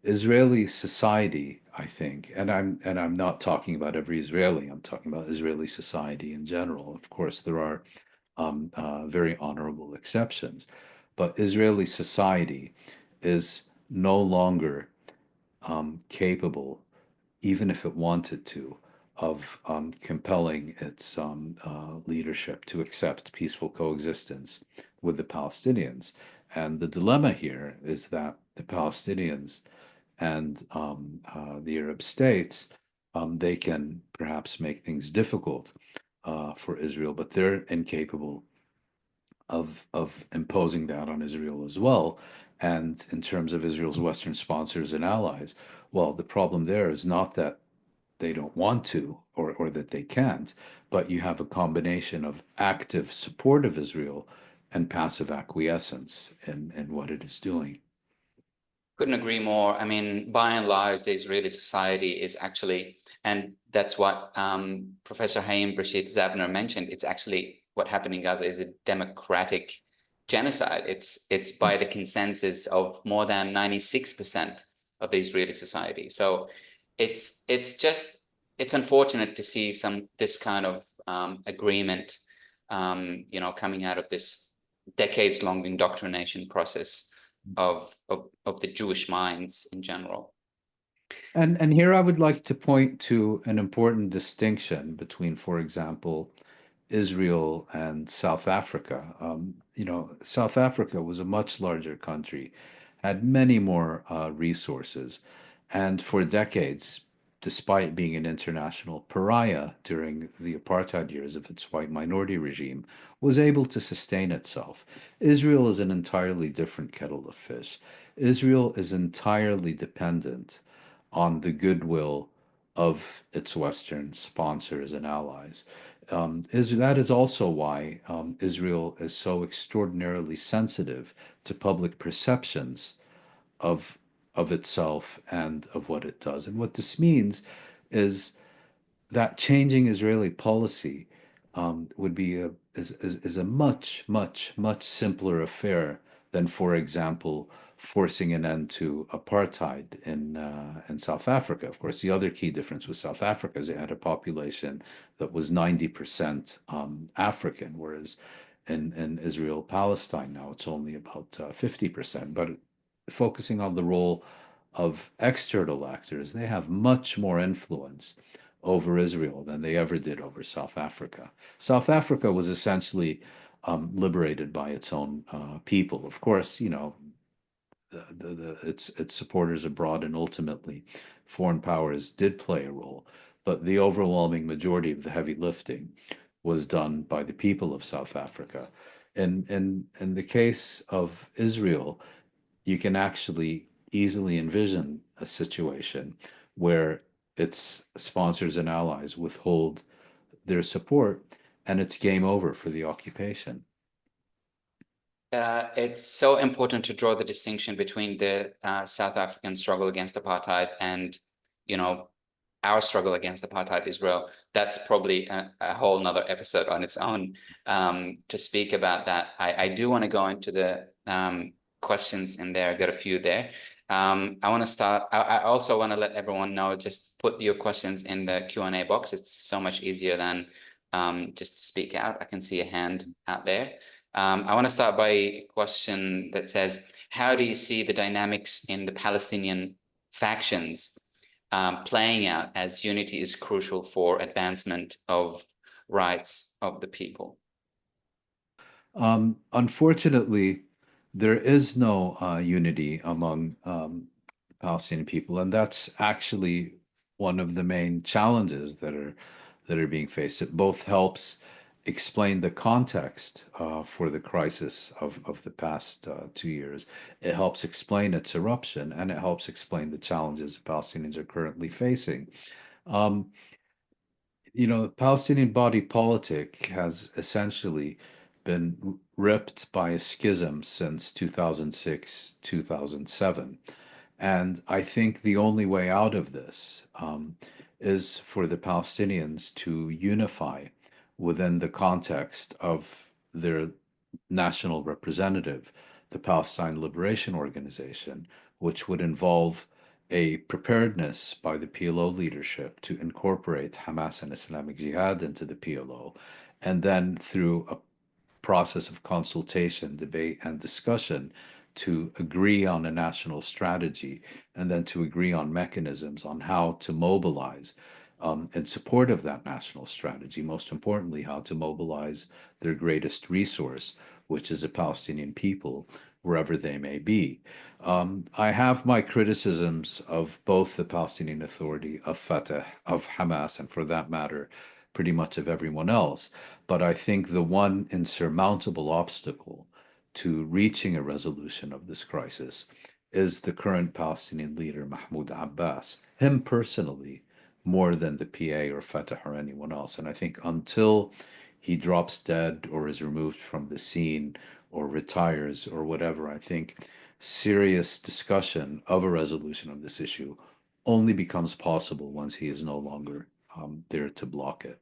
Israeli society, I think, and I'm not talking about every Israeli, I'm talking about Israeli society in general. Of course, there are very honorable exceptions, but Israeli society is no longer capable, even if it wanted to, of compelling its leadership to accept peaceful coexistence with the Palestinians. And the dilemma here is that the Palestinians and the Arab states, they can perhaps make things difficult for Israel, but they're incapable of imposing that on Israel as well. And in terms of Israel's Western sponsors and allies, well, the problem there is not that they don't want to, or that they can't, but you have a combination of active support of Israel and passive acquiescence in what it is doing. Couldn't agree more. I mean, by and large, the Israeli society is actually, and that's what Professor Haim Rashid Zabner mentioned, it's actually what happened in Gaza is a democratic genocide. It's by the consensus of more than 96% of the Israeli society. So it's just it's unfortunate to see this kind of agreement, coming out of this decades-long indoctrination process of the Jewish minds in general. And here I would like to point to an important distinction between, for example, Israel and South Africa. South Africa was a much larger country, had many more resources, and for decades, despite being an international pariah during the apartheid years of its white minority regime, was able to sustain itself. Israel is an entirely different kettle of fish. Israel is entirely dependent on the goodwill of its Western sponsors and allies. That is also why Israel is so extraordinarily sensitive to public perceptions of of itself and of what it does. And what this means is that changing Israeli policy would be is a much, much, much simpler affair than, for example, forcing an end to apartheid in South Africa. Of course, the other key difference with South Africa is it had a population that was 90% African, whereas in Israel, Palestine now it's only about 50%. But focusing on the role of external actors, they have much more influence over Israel than they ever did over South Africa. South Africa was essentially liberated by its own people. Of course, its supporters abroad and ultimately foreign powers did play a role, but the overwhelming majority of the heavy lifting was done by the people of South Africa. In the case of Israel, you can actually easily envision a situation where its sponsors and allies withhold their support and it's game over for the occupation. It's so important to draw the distinction between the South African struggle against apartheid and, our struggle against apartheid Israel. That's probably a whole nother episode on its own to speak about that. I do want to go into the questions in there. I got a few there. I want to start. I also want to let everyone know, just put your questions in the Q&A box. It's so much easier than just to speak out. I can see a hand out there. I want to start by a question that says, how do you see the dynamics in the Palestinian factions playing out as unity is crucial for advancement of rights of the people? Unfortunately, there is no unity among Palestinian people, and that's actually one of the main challenges that are being faced. It both helps explain the context for the crisis of the past 2 years. It helps explain its eruption, and it helps explain the challenges the Palestinians are currently facing. Um, the Palestinian body politic has essentially been ripped by a schism since 2006, 2007. And I think the only way out of this is for the Palestinians to unify within the context of their national representative, the Palestine Liberation Organization, which would involve a preparedness by the PLO leadership to incorporate Hamas and Islamic Jihad into the PLO, and then through a process of consultation, debate, and discussion to agree on a national strategy and then to agree on mechanisms on how to mobilize in support of that national strategy. Most importantly, how to mobilize their greatest resource, which is the Palestinian people, wherever they may be. I have my criticisms of both the Palestinian Authority, of Fatah, of Hamas, and for that matter, pretty much of everyone else. But I think the one insurmountable obstacle to reaching a resolution of this crisis is the current Palestinian leader, Mahmoud Abbas, him personally, more than the PA or Fatah or anyone else. And I think until he drops dead or is removed from the scene or retires or whatever, I think serious discussion of a resolution of this issue only becomes possible once he is no longer there to block it.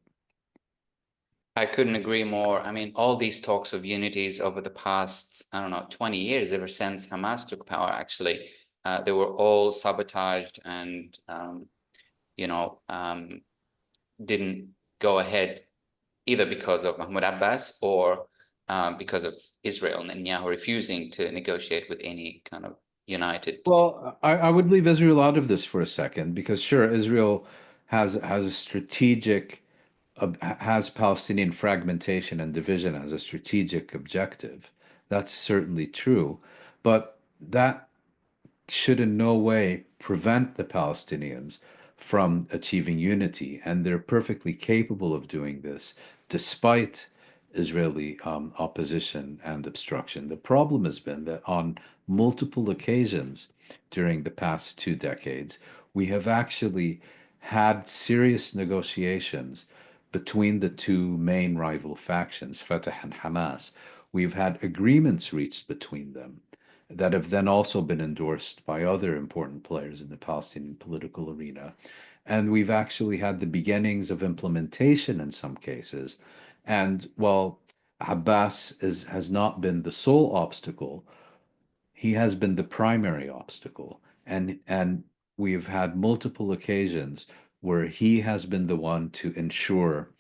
I couldn't agree more. I mean, all these talks of unities over the past, I don't know, 20 years, ever since Hamas took power, actually, they were all sabotaged and, didn't go ahead either because of Mahmoud Abbas or because of Israel and Netanyahu refusing to negotiate with any kind of united. Well, I would leave Israel out of this for a second because sure, Israel has a strategic has Palestinian fragmentation and division as a strategic objective. That's certainly true, but that should in no way prevent the Palestinians from achieving unity, and they're perfectly capable of doing this despite Israeli opposition and obstruction. The problem has been that on multiple occasions during the past 2 decades, we have actually had serious negotiations between the two main rival factions, Fatah and Hamas. We've had agreements reached between them that have then also been endorsed by other important players in the Palestinian political arena. And we've actually had the beginnings of implementation in some cases. And while has not been the sole obstacle, he has been the primary obstacle. And we've had multiple occasions where he has been the one to ensure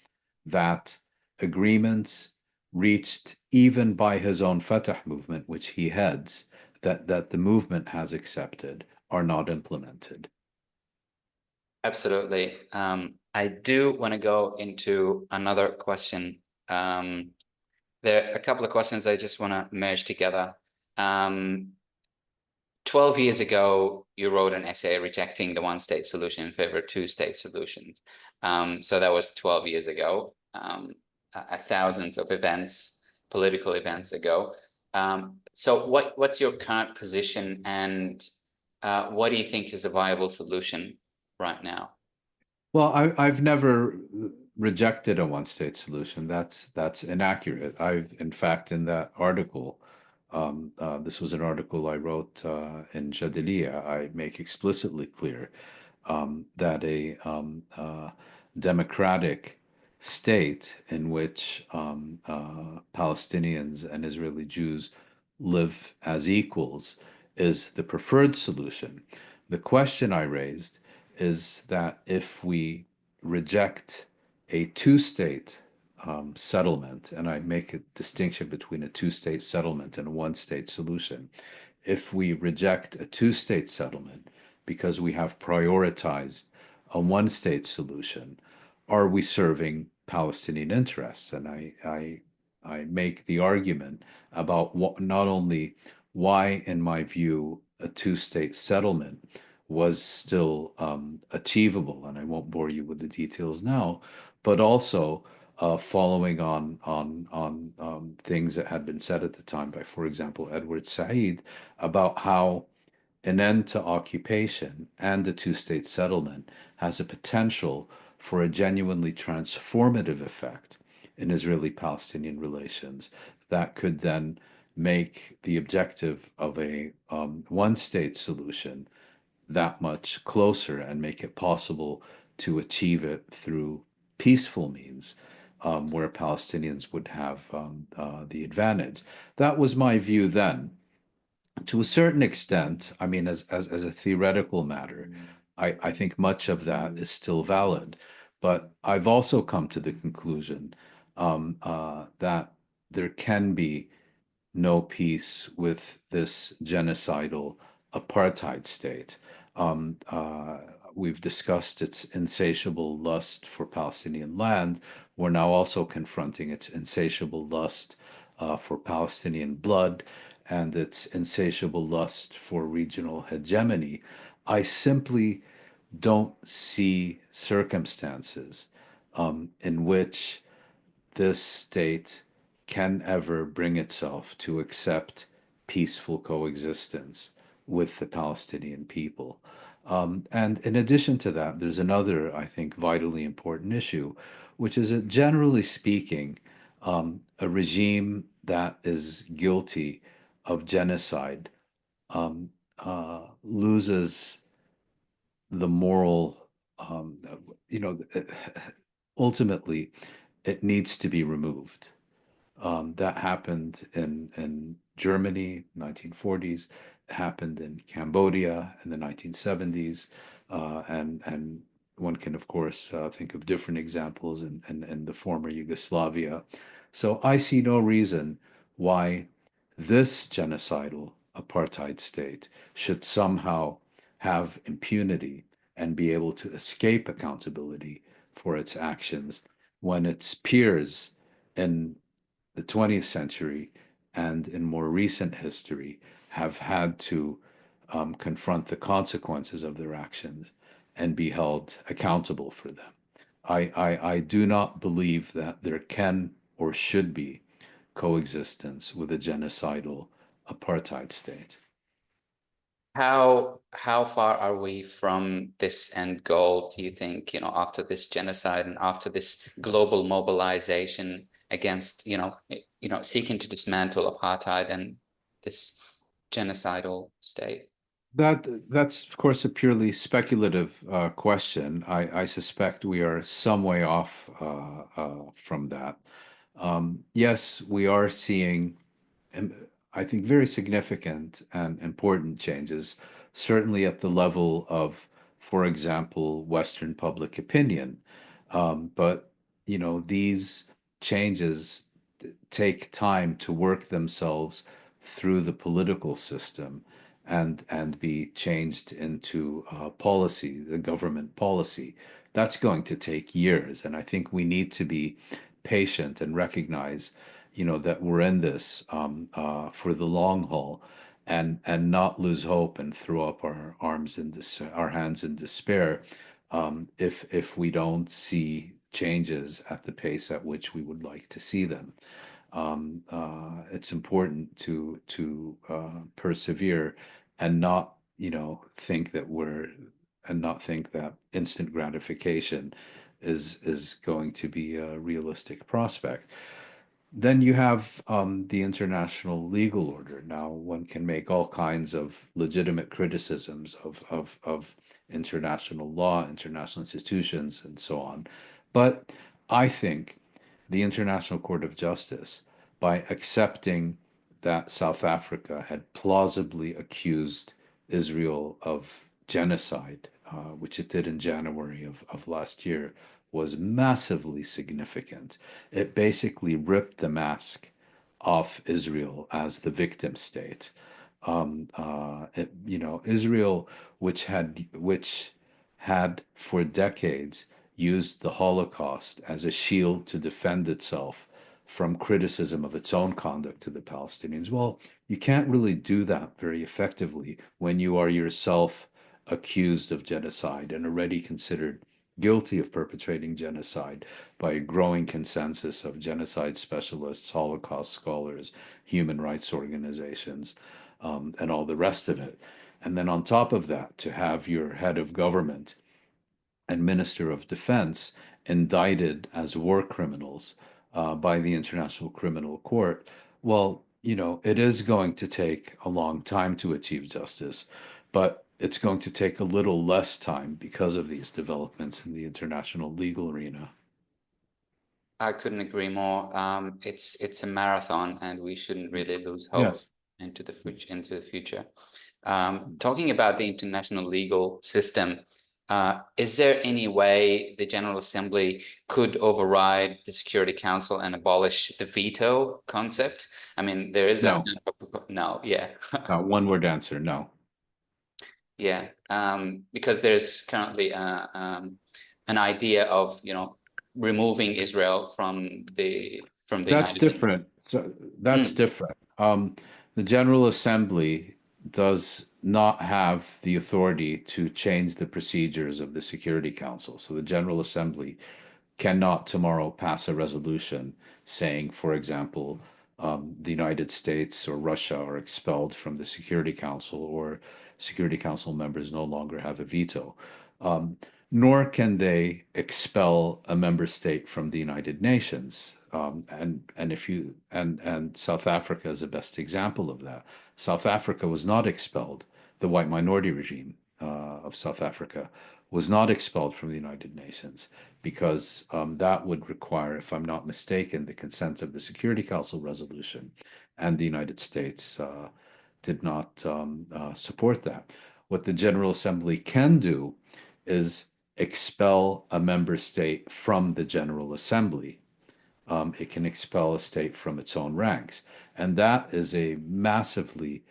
that agreements reached even by his own Fatah movement, which he heads, that the movement has accepted, are not implemented. Absolutely. I do want to go into another question. There are a couple of questions I just want to merge together. 12 years ago, you wrote an essay rejecting the one-state solution in favor of two-state solutions. So that was 12 years ago, thousands of events, political events ago. So what's your current position, and what do you think is a viable solution right now? Well, I've never rejected a one-state solution. That's inaccurate. In fact, in that article, this was an article I wrote in Jadaliyya. I make explicitly clear that a democratic state in which Palestinians and Israeli Jews live as equals is the preferred solution. The question I raised is that if we reject a two-state settlement, and I make a distinction between a two-state settlement and a one-state solution, if we reject a two-state settlement because we have prioritized a one-state solution, are we serving Palestinian interests? And I make the argument about not only why, in my view, a two-state settlement was still achievable, and I won't bore you with the details now, but also following on things that had been said at the time by, for example, Edward Said about how an end to occupation and a two-state settlement has a potential for a genuinely transformative effect in Israeli-Palestinian relations that could then make the objective of a one-state solution that much closer and make it possible to achieve it through peaceful means, where Palestinians would have the advantage. That was my view then. To a certain extent, I mean, as a theoretical matter, I think much of that is still valid. But I've also come to the conclusion that there can be no peace with this genocidal apartheid state. Um, uh, we've discussed its insatiable lust for Palestinian land. We're now also confronting its insatiable lust for Palestinian blood and its insatiable lust for regional hegemony. I simply don't see circumstances in which this state can ever bring itself to accept peaceful coexistence with the Palestinian people. And in addition to that, there's another, I think, vitally important issue, which is that generally speaking, a regime that is guilty of genocide um, loses the moral, you know, ultimately, it needs to be removed. That happened in Germany, 1940s. It happened in Cambodia in the 1970s, and one can, of course, think of different examples in the former Yugoslavia. So I see no reason why this genocidal apartheid state should somehow have impunity and be able to escape accountability for its actions when its peers in the 20th century and in more recent history have had to confront the consequences of their actions and be held accountable for them. I do not believe that there can or should be coexistence with a genocidal apartheid state. How far are we from this end goal, do you think, after this genocide and after this global mobilization against, seeking to dismantle apartheid and this genocidal state? That's of course a purely speculative question. I suspect we are some way off from that. Yes, we are seeing, um, I think, very significant and important changes, certainly at the level of, for example, Western public opinion. But these changes take time to work themselves through the political system and be changed into policy, the government policy. That's going to take years, and I think we need to be patient and recognize, that we're in this for the long haul, and not lose hope and throw up our arms in our hands in despair if we don't see changes at the pace at which we would like to see them. It's important to persevere and not, think that instant gratification is going to be a realistic prospect. Then you have the international legal order. Now, one can make all kinds of legitimate criticisms of international law, international institutions, and so on. But I think the International Court of Justice, by accepting that South Africa had plausibly accused Israel of genocide, which it did in January of last year, was massively significant. It basically ripped the mask off Israel as the victim state. Israel, which had for decades used the Holocaust as a shield to defend itself from criticism of its own conduct to the Palestinians. Well, you can't really do that very effectively when you are yourself accused of genocide and already considered guilty of perpetrating genocide by a growing consensus of genocide specialists, Holocaust scholars, human rights organizations, and all the rest of it. And then on top of that, to have your head of government and Minister of Defense indicted as war criminals by the International Criminal Court. Well, it is going to take a long time to achieve justice, but it's going to take a little less time because of these developments in the international legal arena. I couldn't agree more. It's a marathon, and we shouldn't really lose hope Yes. into the future. Talking about the international legal system, is there any way the General Assembly could override the Security Council and abolish the veto concept? I mean, there is a No, no, yeah, one word answer, no. yeah, because there's currently an idea of removing Israel from the That's United Nations. different. So that's Mm. different. The General Assembly does not have the authority to change the procedures of the Security Council. So the General Assembly cannot tomorrow pass a resolution saying, for example, the United States or Russia are expelled from the Security Council, or Security Council members no longer have a veto. Um, nor can they expel a member state from the United Nations. And South Africa is the best example of that. South Africa was not expelled. The white minority regime of South Africa was not expelled from the United Nations because that would require, if I'm not mistaken, the consent of the Security Council resolution, and the United States did not support that. What the General Assembly can do is expel a member state from the General Assembly. It can expel a state from its own ranks. And that is a massively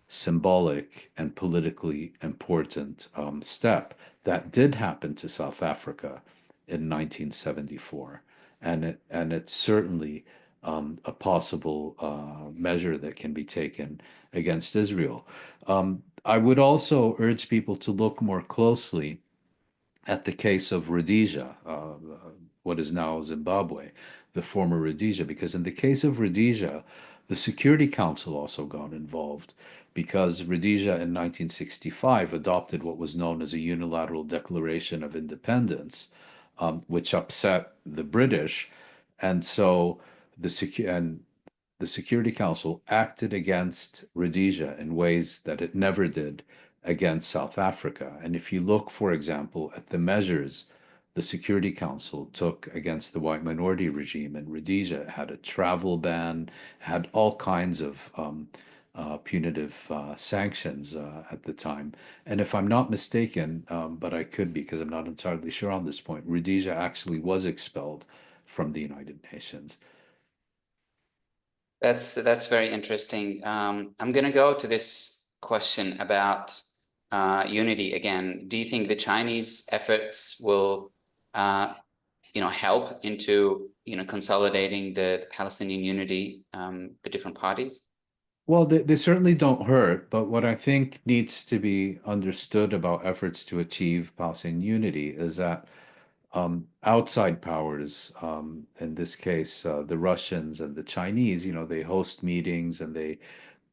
symbolic and politically important step that did happen to South Africa in 1974. And it's certainly a possible measure that can be taken against Israel. I would also urge people to look more closely at the case of Rhodesia, what is now Zimbabwe, the former Rhodesia, because in the case of Rhodesia, the Security Council also got involved because Rhodesia in 1965 adopted what was known as a unilateral declaration of independence, which upset the British. And so the Security Council acted against Rhodesia in ways that it never did against South Africa. And if you look, for example, at the measures the Security Council took against the white minority regime in Rhodesia, it had a travel ban, had all kinds of punitive sanctions at the time. And if I'm not mistaken, but I could be because I'm not entirely sure on this point, Rhodesia actually was expelled from the United Nations. That's very interesting. I'm going to go to this question about unity again. Do you think the Chinese efforts will, help into, consolidating the Palestinian unity, the different parties? Well, they certainly don't hurt, but what I think needs to be understood about efforts to achieve Palestinian unity is that outside powers, in this case, the Russians and the Chinese, they host meetings and they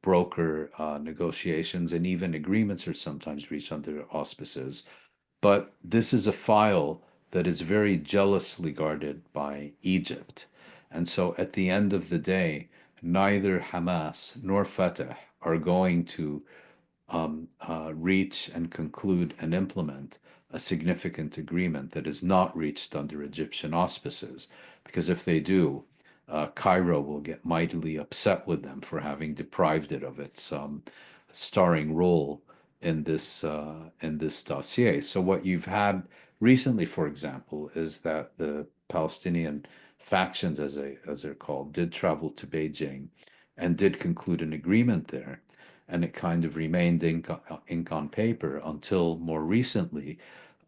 broker negotiations, and even agreements are sometimes reached under auspices. But this is a file that is very jealously guarded by Egypt. And so at the end of the day, neither Hamas nor Fatah are going to reach and conclude and implement a significant agreement that is not reached under Egyptian auspices. Because if they do, Cairo will get mightily upset with them for having deprived it of its starring role in this dossier. So what you've had recently, for example, is that the Palestinian factions, as they're called, did travel to Beijing and did conclude an agreement there, and it kind of remained ink on paper until more recently,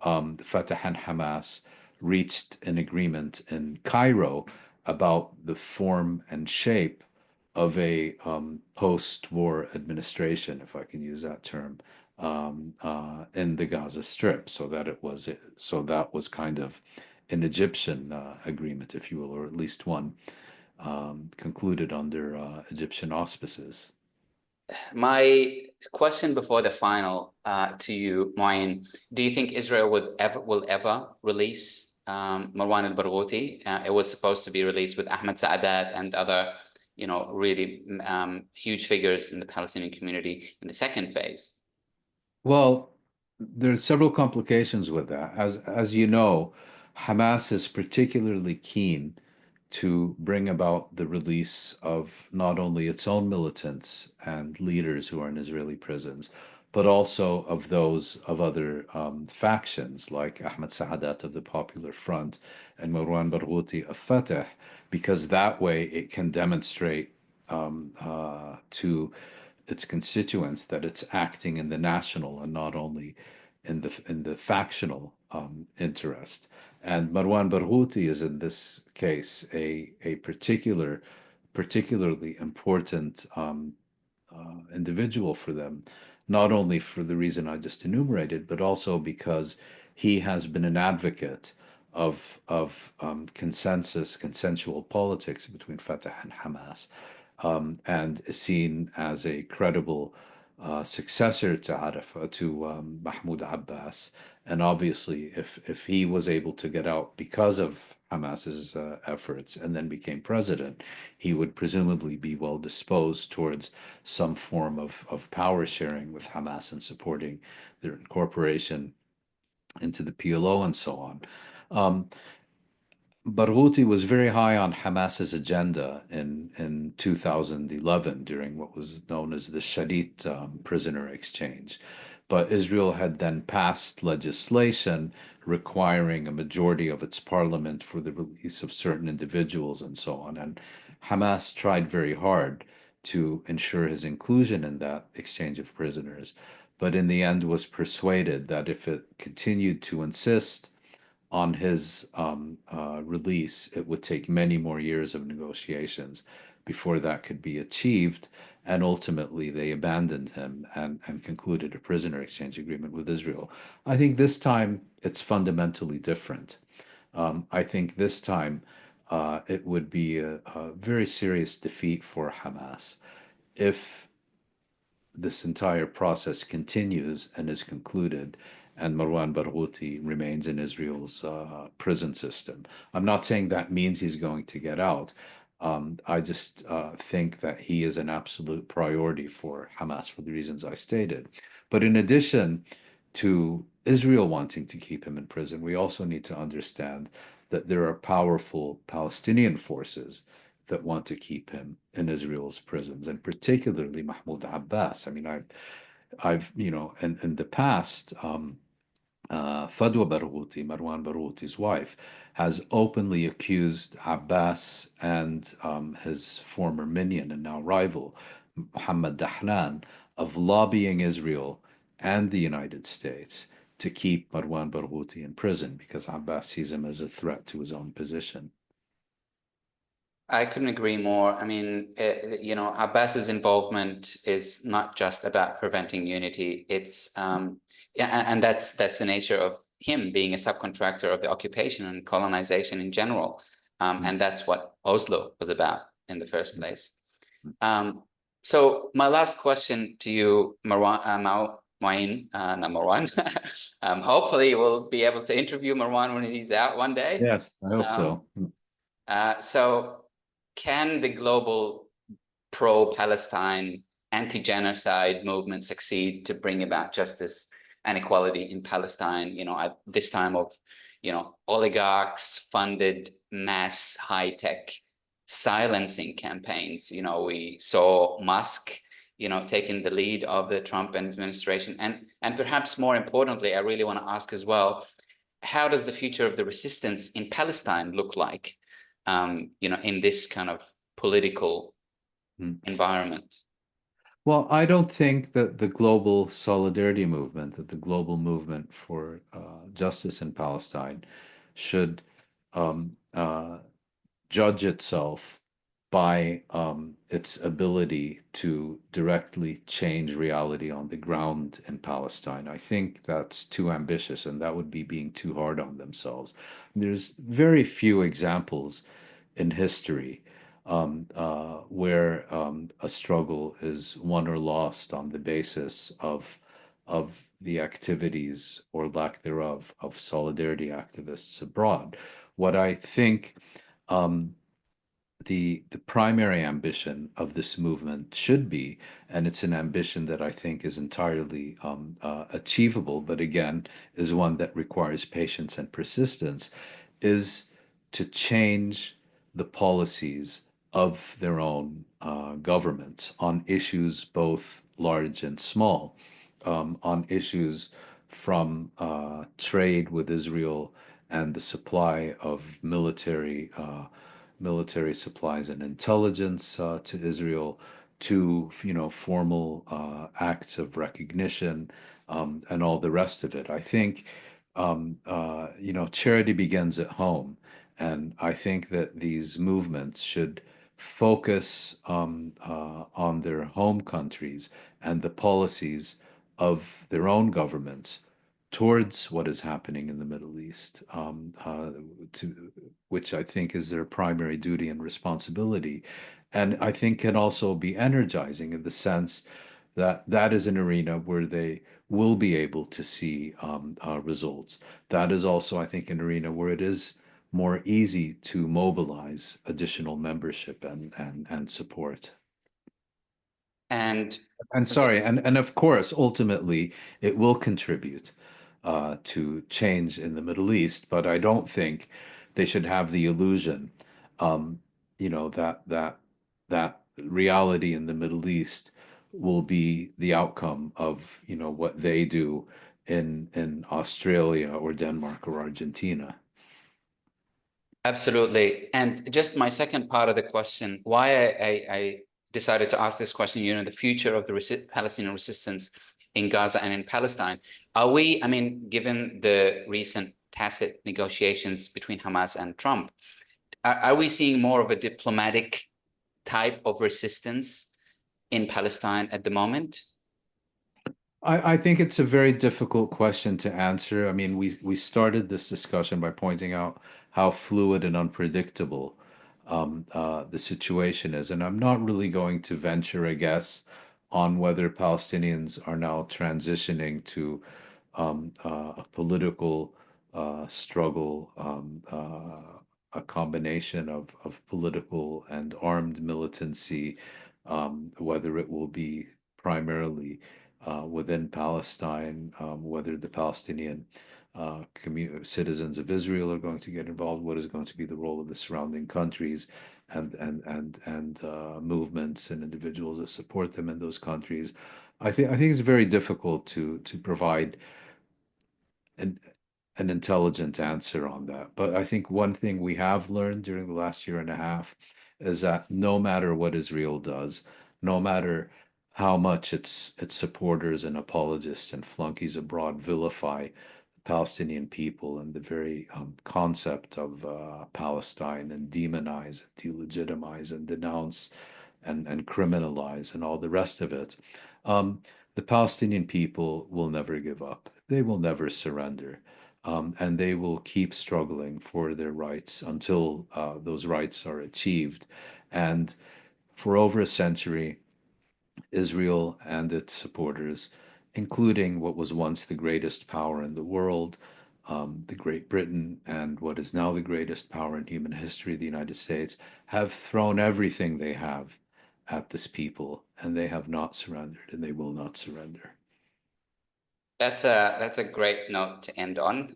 Fatah and Hamas reached an agreement in Cairo about the form and shape of a post-war administration, if I can use that term, in the Gaza Strip. So that was kind of an Egyptian agreement, if you will, or at least one concluded under Egyptian auspices. My question before the final to you, Mouin, do you think Israel will ever release Marwan al-Barghouti? It was supposed to be released with Ahmed Saadat and other, really huge figures in the Palestinian community in the second phase. Well, there are several complications with that. As you know, Hamas is particularly keen to bring about the release of not only its own militants and leaders who are in Israeli prisons, but also of those of other factions like Ahmed Saadat of the Popular Front and Marwan Barghouti of Fatah, because that way it can demonstrate to its constituents that it's acting in the national and not only in the factional interest. And Marwan Barghouti is in this case a particularly important individual for them, not only for the reason I just enumerated, but also because he has been an advocate of consensual politics between Fatah and Hamas, and is seen as a credible successor to Mahmoud Abbas, And obviously, if he was able to get out because of Hamas's efforts and then became president, he would presumably be well disposed towards some form of power sharing with Hamas and supporting their incorporation into the PLO and so on. Um, Barghouti was very high on Hamas's agenda in 2011 during what was known as the Shalit prisoner exchange. But Israel had then passed legislation requiring a majority of its parliament for the release of certain individuals and so on. And Hamas tried very hard to ensure his inclusion in that exchange of prisoners, but in the end was persuaded that if it continued to insist on his release, it would take many more years of negotiations before that could be achieved. And ultimately, they abandoned him and concluded a prisoner exchange agreement with Israel. I think this time it's fundamentally different. I think this time it would be a very serious defeat for Hamas if this entire process continues and is concluded, and Marwan Barghouti remains in Israel's prison system. I'm not saying that means he's going to get out. I just think that he is an absolute priority for Hamas for the reasons I stated. But in addition to Israel wanting to keep him in prison, we also need to understand that there are powerful Palestinian forces that want to keep him in Israel's prisons, and particularly Mahmoud Abbas. I mean, in the past, Fadwa Barghouti, Marwan Barghouti's wife, has openly accused Abbas and his former minion and now rival, Mohammed Dahlan, of lobbying Israel and the United States to keep Marwan Barghouti in prison because Abbas sees him as a threat to his own position. I couldn't agree more. I mean, Abbas's involvement is not just about preventing unity. It's yeah, and that's the nature of him being a subcontractor of the occupation and colonization in general. And that's what Oslo was about in the first place. So my last question to you, Mouin, not Marwan. Hopefully we'll be able to interview Marwan when he's out one day. Yes, I hope so. So can the global pro-Palestine, anti-genocide movement succeed to bring about justice and equality in Palestine, at this time of, oligarchs funded mass high-tech silencing campaigns? We saw Musk, taking the lead of the Trump administration. And perhaps more importantly, I really want to ask as well, how does the future of the resistance in Palestine look like? In this kind of political environment? Well, I don't think that the global solidarity movement, that the global movement for justice in Palestine should um, uh, judge itself by its ability to directly change reality on the ground in Palestine. I think that's too ambitious, and that would be being too hard on themselves. There's very few examples in history where a struggle is won or lost on the basis of the activities or lack thereof of solidarity activists abroad. What I think um, the primary ambition of this movement should be, and it's an ambition that I think is entirely achievable, but again, is one that requires patience and persistence, is to change the policies of their own governments on issues both large and small, on issues from trade with Israel and the supply of military supplies and intelligence to Israel, to formal acts of recognition and all the rest of it. I think charity begins at home, and I think that these movements should focus on their home countries and the policies of their own governments towards what is happening in the Middle East, to which I think is their primary duty and responsibility, and I think can also be energizing in the sense that is an arena where they will be able to see results. That is also, I think, an arena where it is more easy to mobilize additional membership and support. And And sorry, and of course, ultimately, it will contribute to change in the Middle East, but I don't think they should have the illusion, um, that reality in the Middle East will be the outcome of, what they do in Australia or Denmark or Argentina. absolutely. And just my second part of the question, why I decided to ask this question, the future of the Palestinian resistance in Gaza and in Palestine. Are we, I mean, given the recent tacit negotiations between Hamas and Trump, are we seeing more of a diplomatic type of resistance in Palestine at the moment? I think it's a very difficult question to answer. I mean, we started this discussion by pointing out how fluid and unpredictable the situation is, and I'm not really going to venture a guess on whether Palestinians are now transitioning to a political struggle, a combination of political and armed militancy, whether it will be primarily within Palestine, whether the Palestinian citizens of Israel are going to get involved, what is going to be the role of the surrounding countries and movements and individuals that support them in those countries. I think it's very difficult to provide an an intelligent answer on that. But I think one thing we have learned during the last year and a half is that no matter what Israel does, no matter how much its supporters and apologists and flunkies abroad vilify the Palestinian people and the very concept of Palestine and demonize, delegitimize, and denounce and criminalize and all the rest of it, um, the Palestinian people will never give up. They will never surrender. And they will keep struggling for their rights until those rights are achieved. And for over a century, Israel and its supporters, including what was once the greatest power in the world, the Great Britain, and what is now the greatest power in human history, the United States, have thrown everything they have at this people, and they have not surrendered, and they will not surrender. That's a great note to end on.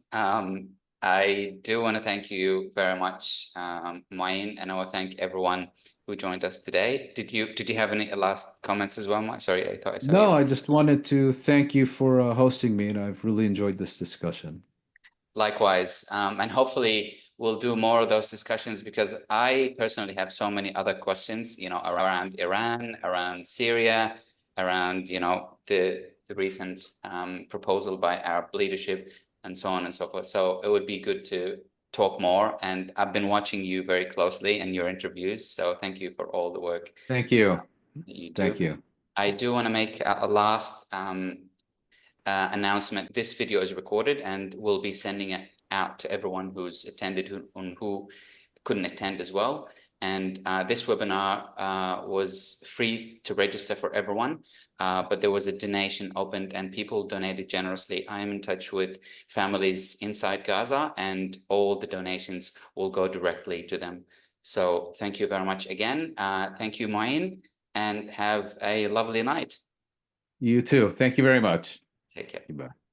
I do want to thank you very much, Mouin, and I want to thank everyone who joined us today. Did you have any last comments as well, Mouin? Sorry, I thought I saw No, you. I just wanted to thank you for hosting me, and I've really enjoyed this discussion. Likewise, and hopefully we'll do more of those discussions because I personally have so many other questions, around Iran, around Syria, around, the recent proposal by Arab leadership and so on and so forth. So it would be good to talk more. And I've been watching you very closely in your interviews. So thank you for all the work Thank you. that you do. Thank you. I do want to make a last announcement. This video is recorded and we'll be sending it out to everyone who's attended who couldn't attend as well. And this webinar was free to register for everyone, but there was a donation opened and people donated generously. I am in touch with families inside Gaza and all the donations will go directly to them. So thank you very much again. Thank you, Mouin, and have a lovely night. You too. Thank you very much. Take care. Goodbye.